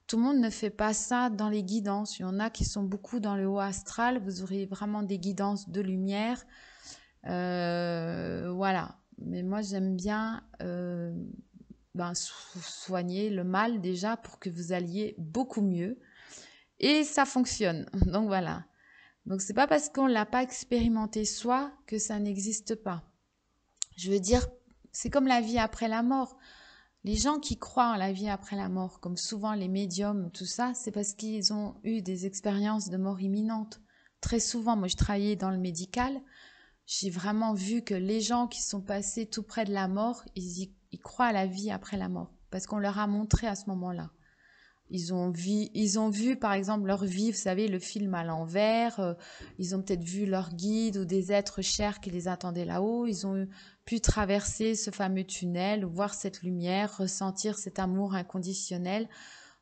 Tout le monde ne fait pas ça dans les guidances. Il y en a qui sont beaucoup dans le haut astral. Vous aurez vraiment des guidances de lumière. Voilà. Mais moi, j'aime bien soigner le mal déjà pour que vous alliez beaucoup mieux. Et ça fonctionne. Donc voilà. Donc c'est pas parce qu'on l'a pas expérimenté soi que ça n'existe pas. Je veux dire, c'est comme la vie après la mort. Les gens qui croient en la vie après la mort, comme souvent les médiums, tout ça, c'est parce qu'ils ont eu des expériences de mort imminente. Très souvent, moi je travaillais dans le médical, j'ai vraiment vu que les gens qui sont passés tout près de la mort, ils croient à la vie après la mort, parce qu'on leur a montré à ce moment-là. Ils ont vu, par exemple, leur vie, vous savez, le film à l'envers. Ils ont peut-être vu leur guide ou des êtres chers qui les attendaient là-haut. Ils ont pu traverser ce fameux tunnel, voir cette lumière, ressentir cet amour inconditionnel.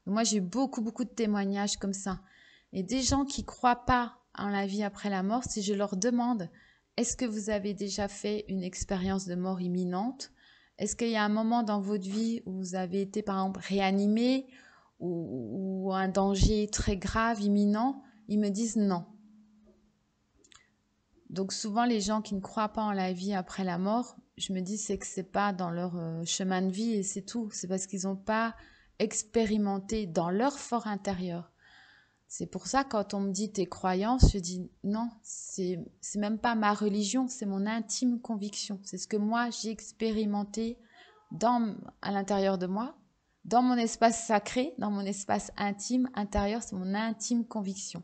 Moi, j'ai eu beaucoup, beaucoup de témoignages comme ça. Et des gens qui croient pas en la vie après la mort, si je leur demande, est-ce que vous avez déjà fait une expérience de mort imminente? Est-ce qu'il y a un moment dans votre vie où vous avez été, par exemple, réanimé ou un danger très grave, imminent? Ils me disent non. Donc souvent, les gens qui ne croient pas en la vie après la mort, je me dis c'est que c'est pas dans leur chemin de vie et c'est tout. C'est parce qu'ils n'ont pas expérimenté dans leur fort intérieur. C'est pour ça, quand on me dit tes croyances, je dis non, c'est même pas ma religion, c'est mon intime conviction. C'est ce que moi j'ai expérimenté à l'intérieur de moi, dans mon espace sacré, dans mon espace intime, intérieur, c'est mon intime conviction.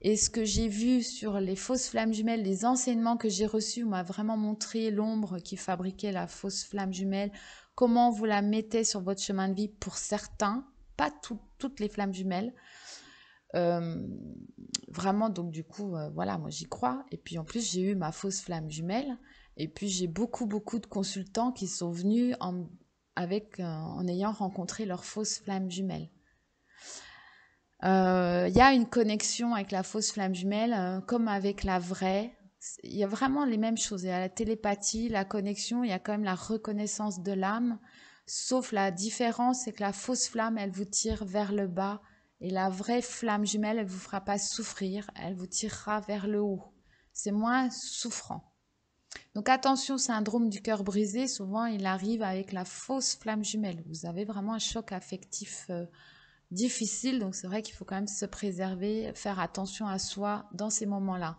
Et ce que j'ai vu sur les fausses flammes jumelles, les enseignements que j'ai reçus m'a vraiment montré l'ombre qui fabriquait la fausse flamme jumelle, comment vous la mettez sur votre chemin de vie pour certains, pas toutes les flammes jumelles. Vraiment, donc du coup, voilà, moi j'y crois. Et puis en plus, j'ai eu ma fausse flamme jumelle. Et puis j'ai beaucoup, beaucoup de consultants qui sont venus en ayant rencontré leur fausse flamme jumelle. Il y a une connexion avec la fausse flamme jumelle, comme avec la vraie. Il y a vraiment les mêmes choses. Il y a la télépathie, la connexion, il y a quand même la reconnaissance de l'âme. Sauf la différence, c'est que la fausse flamme, elle vous tire vers le bas. Et la vraie flamme jumelle, elle ne vous fera pas souffrir, elle vous tirera vers le haut. C'est moins souffrant. Donc attention, syndrome du cœur brisé, souvent il arrive avec la fausse flamme jumelle. Vous avez vraiment un choc affectif difficile, donc c'est vrai qu'il faut quand même se préserver, faire attention à soi dans ces moments-là.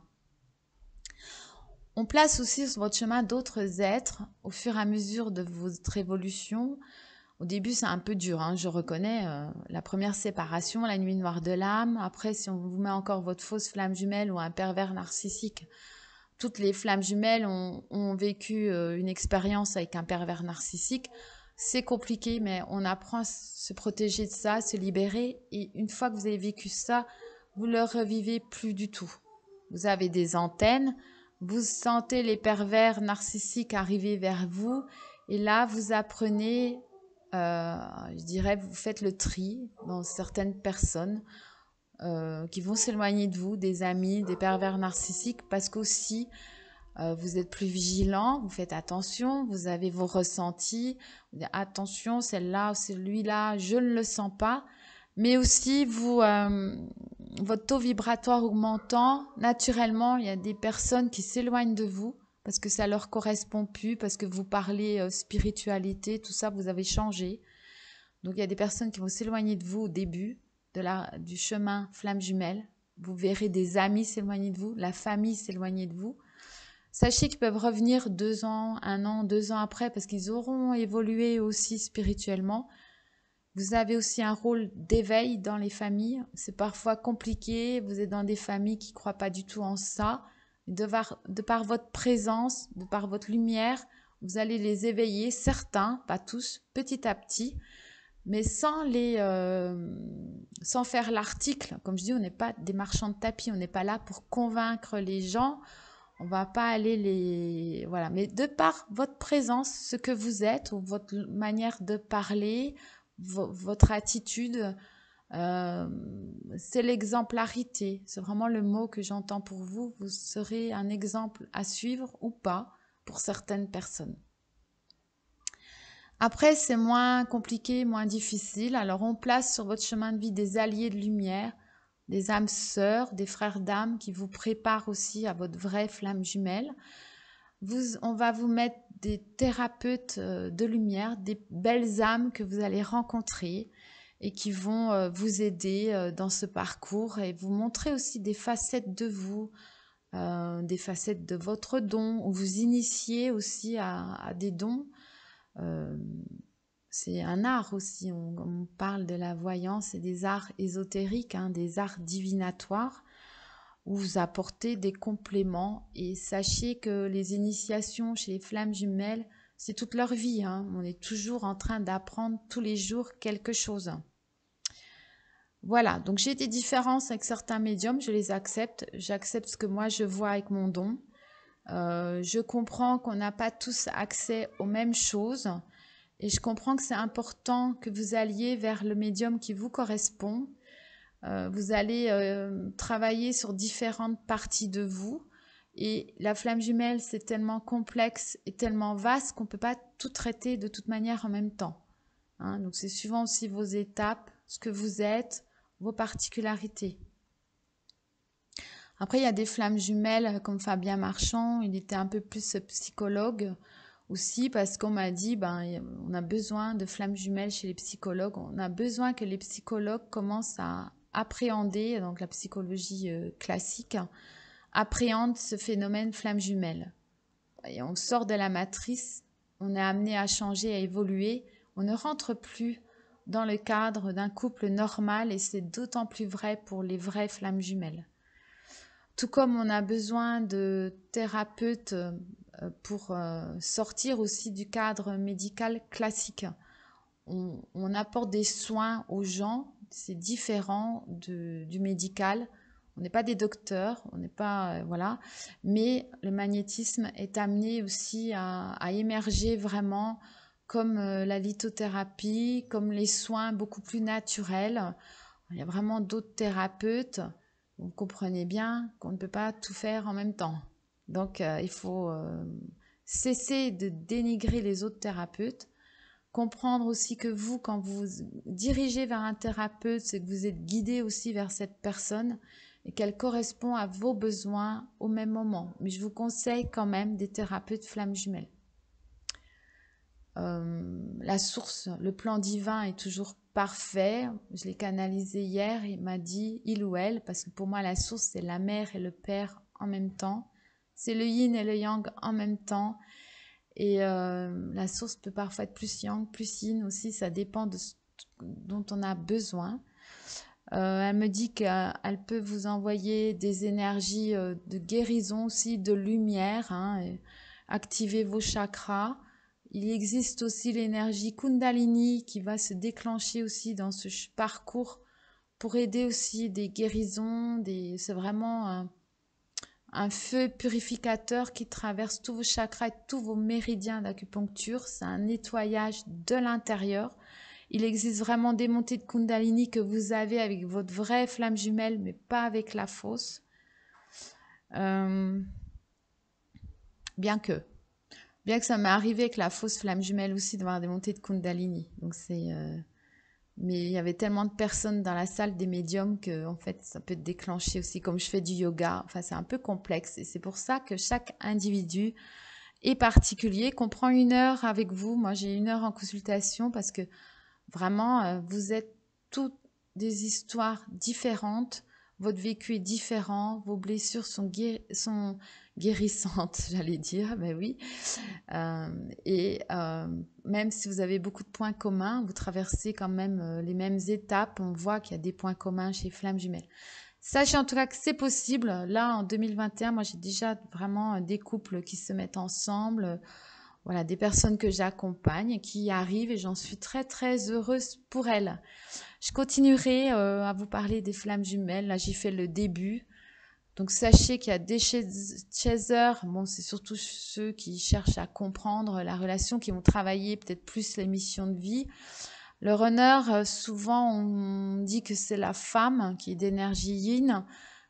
On place aussi sur votre chemin d'autres êtres au fur et à mesure de votre évolution. Au début, c'est un peu dur, hein, je reconnais. La première séparation, la nuit noire de l'âme. Après, si on vous met encore votre fausse flamme jumelle ou un pervers narcissique, toutes les flammes jumelles ont vécu une expérience avec un pervers narcissique. C'est compliqué, mais on apprend à se protéger de ça, se libérer. Et une fois que vous avez vécu ça, vous ne le revivez plus du tout. Vous avez des antennes, vous sentez les pervers narcissiques arriver vers vous. Et là, vous apprenez, je dirais, vous faites le tri dans certaines personnes qui vont s'éloigner de vous, des amis, des pervers narcissiques, parce qu'aussi, vous êtes plus vigilant, vous faites attention, vous avez vos ressentis, vous dites, attention, celle-là, celui-là, je ne le sens pas, mais aussi votre taux vibratoire augmentant, naturellement, il y a des personnes qui s'éloignent de vous parce que ça leur correspond plus, parce que vous parlez spiritualité, tout ça, vous avez changé. Donc il y a des personnes qui vont s'éloigner de vous au début du chemin flamme jumelle. Vous verrez des amis s'éloigner de vous, la famille s'éloigner de vous. Sachez qu'ils peuvent revenir 2 ans, 1 an, 2 ans après parce qu'ils auront évolué aussi spirituellement. Vous avez aussi un rôle d'éveil dans les familles. C'est parfois compliqué. Vous êtes dans des familles qui ne croient pas du tout en ça. De par votre présence, de par votre lumière, vous allez les éveiller, certains, pas tous, petit à petit, mais sans faire l'article. Comme je dis, on n'est pas des marchands de tapis, on n'est pas là pour convaincre les gens, on va pas aller les... Voilà, mais de par votre présence, ce que vous êtes, ou votre manière de parler, votre attitude, c'est l'exemplarité. C'est vraiment le mot que j'entends pour vous. Vous serez un exemple à suivre ou pas pour certaines personnes. Après, c'est moins compliqué, moins difficile. Alors, on place sur votre chemin de vie des alliés de lumière, des âmes sœurs, des frères d'âme qui vous préparent aussi à votre vraie flamme jumelle. On va vous mettre des thérapeutes de lumière, des belles âmes que vous allez rencontrer et qui vont vous aider dans ce parcours et vous montrer aussi des facettes de vous, des facettes de votre don, ou vous initier aussi à des dons. C'est un art aussi, on parle de la voyance et des arts ésotériques, hein, des arts divinatoires, où vous apportez des compléments. Et sachez que les initiations chez les flammes jumelles, c'est toute leur vie, hein. On est toujours en train d'apprendre tous les jours quelque chose. Voilà, donc j'ai des différences avec certains médiums, je les accepte. J'accepte ce que moi je vois avec mon don. Je comprends qu'on n'a pas tous accès aux mêmes choses. Et je comprends que c'est important que vous alliez vers le médium qui vous correspond. Vous allez travailler sur différentes parties de vous. Et la flamme jumelle, c'est tellement complexe et tellement vaste qu'on ne peut pas tout traiter de toute manière en même temps. Hein, donc c'est suivant aussi vos étapes, ce que vous êtes, vos particularités. Après, il y a des flammes jumelles comme Fabien Marchand. Il était un peu plus psychologue aussi parce qu'on m'a dit on a besoin de flammes jumelles chez les psychologues. On a besoin que les psychologues commencent à appréhender, donc la psychologie classique, appréhende ce phénomène flamme jumelle. Et on sort de la matrice, on est amené à changer, à évoluer. On ne rentre plus dans le cadre d'un couple normal et c'est d'autant plus vrai pour les vraies flammes jumelles. Tout comme on a besoin de thérapeutes pour sortir aussi du cadre médical classique. On apporte des soins aux gens, c'est différent du médical. On n'est pas des docteurs, on n'est pas... voilà. Mais le magnétisme est amené aussi à émerger vraiment comme la lithothérapie, comme les soins beaucoup plus naturels. Il y a vraiment d'autres thérapeutes. Vous comprenez bien qu'on ne peut pas tout faire en même temps. Donc, il faut cesser de dénigrer les autres thérapeutes. Comprendre aussi que vous, quand vous dirigez vers un thérapeute, c'est que vous êtes guidé aussi vers cette personne et qu'elle correspond à vos besoins au même moment. Mais je vous conseille quand même des thérapeutes flammes jumelles. La source, le plan divin est toujours parfait. Je l'ai canalisé hier, il m'a dit, il ou elle, parce que pour moi la source c'est la mère et le père en même temps. C'est le yin et le yang en même temps. Et la source peut parfois être plus yang, plus yin aussi, ça dépend de ce dont on a besoin. Elle me dit qu'elle peut vous envoyer des énergies de guérison aussi, de lumière, hein, activer vos chakras. Il existe aussi l'énergie Kundalini qui va se déclencher aussi dans ce parcours pour aider aussi des guérisons. C'est vraiment un feu purificateur qui traverse tous vos chakras et tous vos méridiens d'acupuncture. C'est un nettoyage de l'intérieur. Il existe vraiment des montées de Kundalini que vous avez avec votre vraie flamme jumelle, mais pas avec la fausse. Bien que ça m'est arrivé avec la fausse flamme jumelle aussi d'avoir des montées de Kundalini. Donc mais il y avait tellement de personnes dans la salle des médiums que en fait ça peut déclencher aussi. Comme je fais du yoga, enfin c'est un peu complexe et c'est pour ça que chaque individu est particulier. Qu'on prend 1 heure avec vous. Moi j'ai 1 heure en consultation parce que vraiment vous êtes toutes des histoires différentes. Votre vécu est différent, vos blessures sont guérissantes, j'allais dire, mais oui. Même si vous avez beaucoup de points communs, vous traversez quand même les mêmes étapes. On voit qu'il y a des points communs chez Flammes Jumelles. Sachez en tout cas que c'est possible. Là, en 2021, moi, j'ai déjà vraiment des couples qui se mettent ensemble. Voilà, des personnes que j'accompagne qui y arrivent et j'en suis très, très heureuse pour elles. Je continuerai à vous parler des flammes jumelles. Là, j'ai fait le début. Donc, sachez qu'il y a des chasers. Bon, c'est surtout ceux qui cherchent à comprendre la relation, qui vont travailler peut-être plus les missions de vie. Le runner, souvent, on dit que c'est la femme qui est d'énergie yin,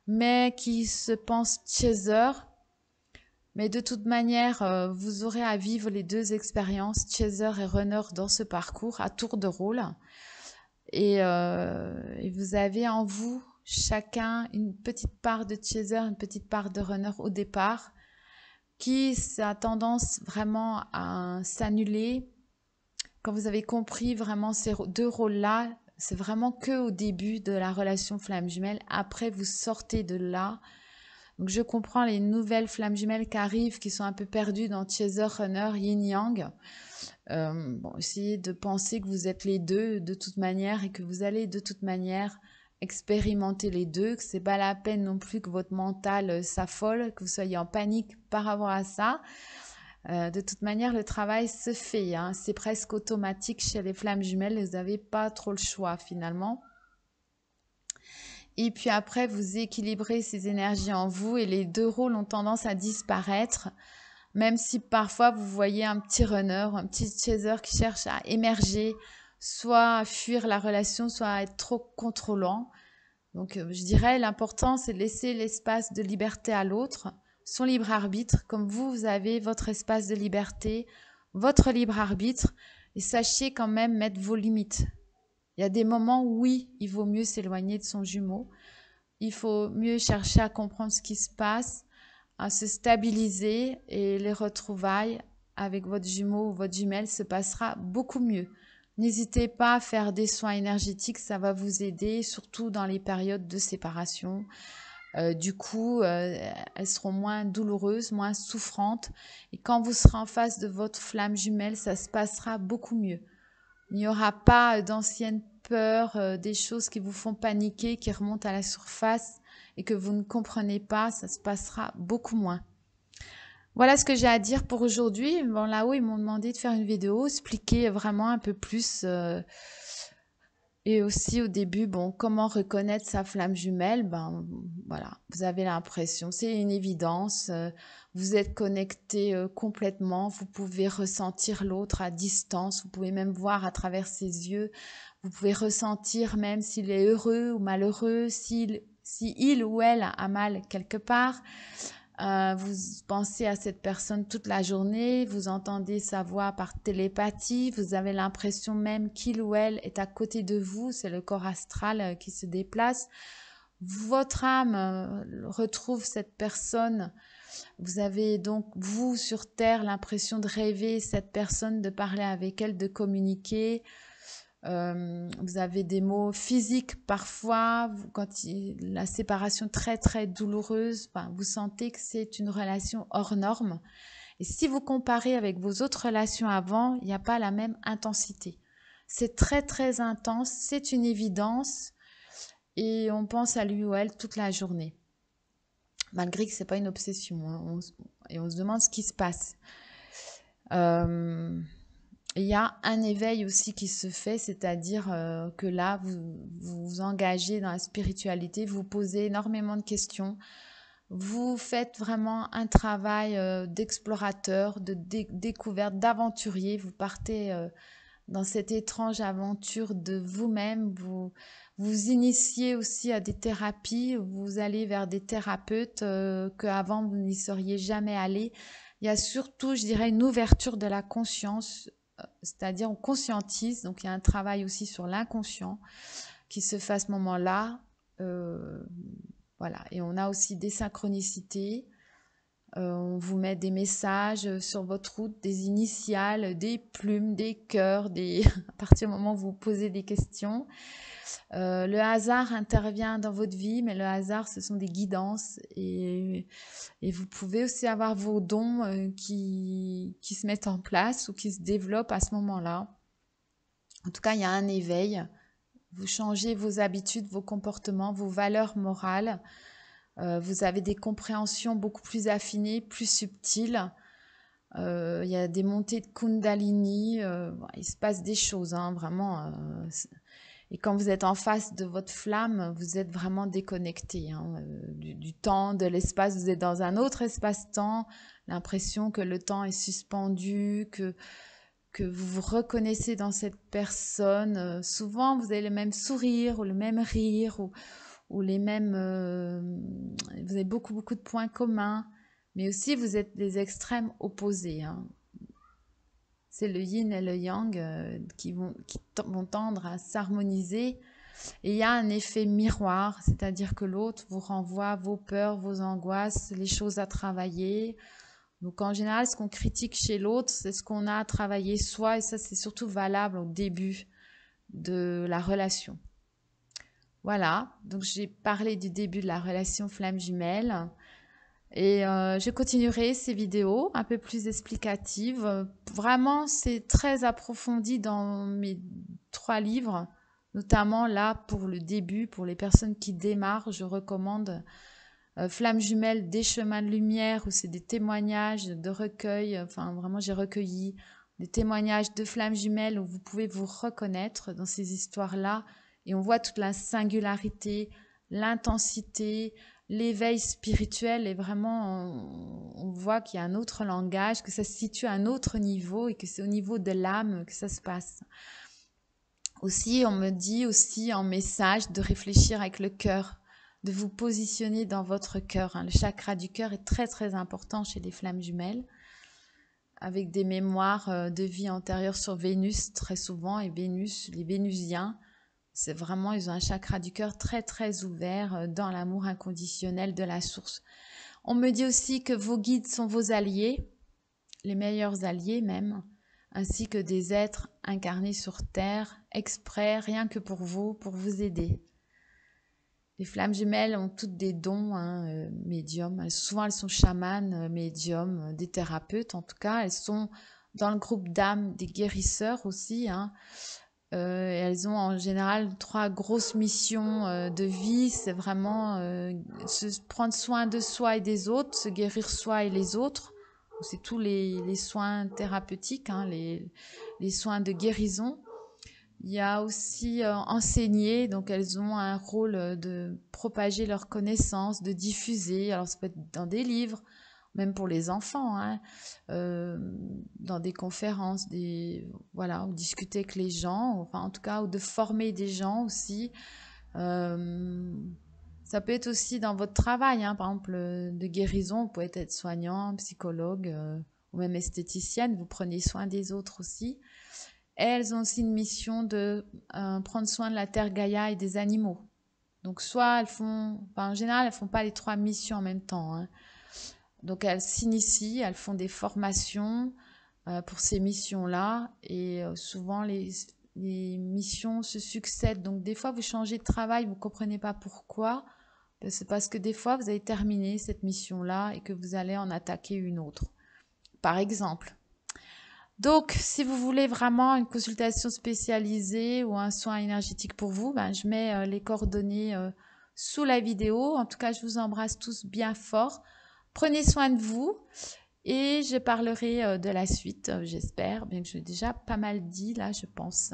mais qui se pense chaser. Mais de toute manière, vous aurez à vivre les deux expériences, chaser et runner, dans ce parcours à tour de rôle. Et vous avez en vous chacun une petite part de chaser, une petite part de runner au départ, qui a tendance vraiment à s'annuler. Quand vous avez compris vraiment ces deux rôles-là, c'est vraiment que au début de la relation flamme jumelle. Après, vous sortez de là. Donc, je comprends les nouvelles flammes jumelles qui arrivent, qui sont un peu perdues dans Chaser, Runner, Yin Yang. Bon, essayez de penser que vous êtes les deux de toute manière et que vous allez de toute manière expérimenter les deux, que c'est pas la peine non plus que votre mental s'affole, que vous soyez en panique par rapport à ça. De toute manière, le travail se fait, hein. C'est presque automatique chez les flammes jumelles, vous n'avez pas trop le choix finalement. Et puis après, vous équilibrez ces énergies en vous et les deux rôles ont tendance à disparaître, même si parfois vous voyez un petit runner, un petit chaser qui cherche à émerger, soit à fuir la relation, soit à être trop contrôlant. Donc je dirais l'important c'est de laisser l'espace de liberté à l'autre, son libre arbitre, comme vous avez votre espace de liberté, votre libre arbitre, et sachez quand même mettre vos limites. Il y a des moments où oui, il vaut mieux s'éloigner de son jumeau, il faut mieux chercher à comprendre ce qui se passe, à se stabiliser et les retrouvailles avec votre jumeau ou votre jumelle se passera beaucoup mieux. N'hésitez pas à faire des soins énergétiques, ça va vous aider, surtout dans les périodes de séparation. Du coup, elles seront moins douloureuses, moins souffrantes. Et quand vous serez en face de votre flamme jumelle, ça se passera beaucoup mieux. Il n'y aura pas d'anciennes peurs, des choses qui vous font paniquer, qui remontent à la surface et que vous ne comprenez pas, ça se passera beaucoup moins. Voilà ce que j'ai à dire pour aujourd'hui. Bon, là-haut, ils m'ont demandé de faire une vidéo, expliquer vraiment un peu plus. Et aussi au début, bon, comment reconnaître sa flamme jumelle? Ben voilà, vous avez l'impression, c'est une évidence. Vous êtes connecté complètement. Vous pouvez ressentir l'autre à distance. Vous pouvez même voir à travers ses yeux. Vous pouvez ressentir même s'il est heureux ou malheureux, si il ou elle a mal quelque part. Vous pensez à cette personne toute la journée, vous entendez sa voix par télépathie, vous avez l'impression même qu'il ou elle est à côté de vous, c'est le corps astral qui se déplace. Votre âme retrouve cette personne. Vous avez donc, vous, sur Terre, l'impression de rêver cette personne, de parler avec elle, de communiquer. Vous avez des mots physiques parfois, quand la séparation très très douloureuse, vous sentez que c'est une relation hors norme. Et si vous comparez avec vos autres relations avant, il n'y a pas la même intensité. C'est très très intense, c'est une évidence et on pense à lui ou elle toute la journée. Malgré que ce n'est pas une obsession, hein, et on se demande ce qui se passe. Il y a un éveil aussi qui se fait, c'est-à-dire que là, vous vous engagez dans la spiritualité, vous posez énormément de questions, vous faites vraiment un travail d'explorateur, de découverte, d'aventurier, vous partez dans cette étrange aventure de vous-même, vous initiez aussi à des thérapies, vous allez vers des thérapeutes qu'avant vous n'y seriez jamais allé. Il y a surtout, je dirais, une ouverture de la conscience, c'est-à-dire on conscientise, donc il y a un travail aussi sur l'inconscient qui se fait à ce moment-là. Voilà, et on a aussi des synchronicités. On vous met des messages sur votre route, des initiales, des plumes, des cœurs, à partir du moment où vous posez des questions. Le hasard intervient dans votre vie, mais le hasard, ce sont des guidances et vous pouvez aussi avoir vos dons qui se mettent en place ou qui se développent à ce moment-là. En tout cas, il y a un éveil Vous changez vos habitudes, vos comportements, vos valeurs morales. Vous avez des compréhensions beaucoup plus affinées, plus subtiles. Il y a des montées de Kundalini. Il se passe des choses, hein, vraiment. Et quand vous êtes en face de votre flamme, vous êtes vraiment déconnecté, hein, du temps, de l'espace. Vous êtes dans un autre espace-temps. L'impression que le temps est suspendu, que vous vous reconnaissez dans cette personne. Souvent, vous avez le même sourire ou le même rire ou les mêmes... vous avez beaucoup, beaucoup de points communs. Mais aussi, vous êtes des extrêmes opposés, hein. C'est le yin et le yang qui vont tendre à s'harmoniser. Et il y a un effet miroir, c'est-à-dire que l'autre vous renvoie vos peurs, vos angoisses, les choses à travailler. Donc en général, ce qu'on critique chez l'autre, c'est ce qu'on a à travailler soi. Et ça, c'est surtout valable au début de la relation. Voilà, donc j'ai parlé du début de la relation flamme jumelle. Et je continuerai ces vidéos un peu plus explicatives. Vraiment, c'est très approfondi dans mes 3 livres, notamment là pour le début, pour les personnes qui démarrent, je recommande Flamme jumelle des chemins de lumière, où c'est des témoignages de recueil. Enfin, vraiment, j'ai recueilli des témoignages de flammes jumelles où vous pouvez vous reconnaître dans ces histoires-là. Et on voit toute la singularité, l'intensité, l'éveil spirituel. Et vraiment, on voit qu'il y a un autre langage, que ça se situe à un autre niveau et que c'est au niveau de l'âme que ça se passe. Aussi, on me dit aussi en message de réfléchir avec le cœur, de vous positionner dans votre cœur, hein. Le chakra du cœur est très très important chez les flammes jumelles, avec des mémoires de vie antérieure sur Vénus très souvent. Et Vénus, les Vénusiens, c'est vraiment, ils ont un chakra du cœur très très ouvert dans l'amour inconditionnel de la source. On me dit aussi que vos guides sont vos alliés, les meilleurs alliés même, ainsi que des êtres incarnés sur Terre, exprès, rien que pour vous aider. Les flammes jumelles ont toutes des dons, hein, médiums. Souvent, elles sont chamanes, médiums, des thérapeutes en tout cas. Elles sont dans le groupe d'âmes des guérisseurs aussi, hein. Elles ont en général 3 grosses missions de vie. C'est vraiment prendre soin de soi et des autres, se guérir soi et les autres. C'est tous les soins thérapeutiques, hein, les soins de guérison. Il y a aussi enseigner, donc elles ont un rôle de propager leurs connaissances, de diffuser. Alors ça peut être dans des livres, même pour les enfants, hein, dans des conférences, voilà, ou discuter avec les gens, enfin en tout cas, ou de former des gens aussi. Ça peut être aussi dans votre travail, hein, par exemple de guérison, vous pouvez être soignant, psychologue ou même esthéticienne, vous prenez soin des autres aussi. Et elles ont aussi une mission de prendre soin de la terre Gaïa et des animaux. Donc soit elles font, en général elles font pas les 3 missions en même temps, hein. Donc elles s'initient, elles font des formations pour ces missions-là, et souvent les missions se succèdent. Donc des fois vous changez de travail, vous ne comprenez pas pourquoi. C'est parce que des fois vous avez terminé cette mission-là et que vous allez en attaquer une autre, par exemple. Donc, si vous voulez vraiment une consultation spécialisée ou un soin énergétique pour vous, je mets les coordonnées sous la vidéo. En tout cas, je vous embrasse tous bien fort. Prenez soin de vous et je parlerai de la suite, j'espère, bien que j'ai déjà pas mal dit là, je pense.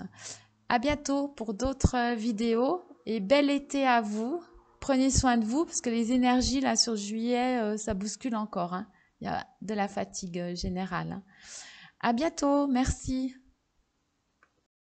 À bientôt pour d'autres vidéos et bel été à vous. Prenez soin de vous parce que les énergies là sur juillet, ça bouscule encore, hein. Il y a de la fatigue générale, hein. À bientôt, merci.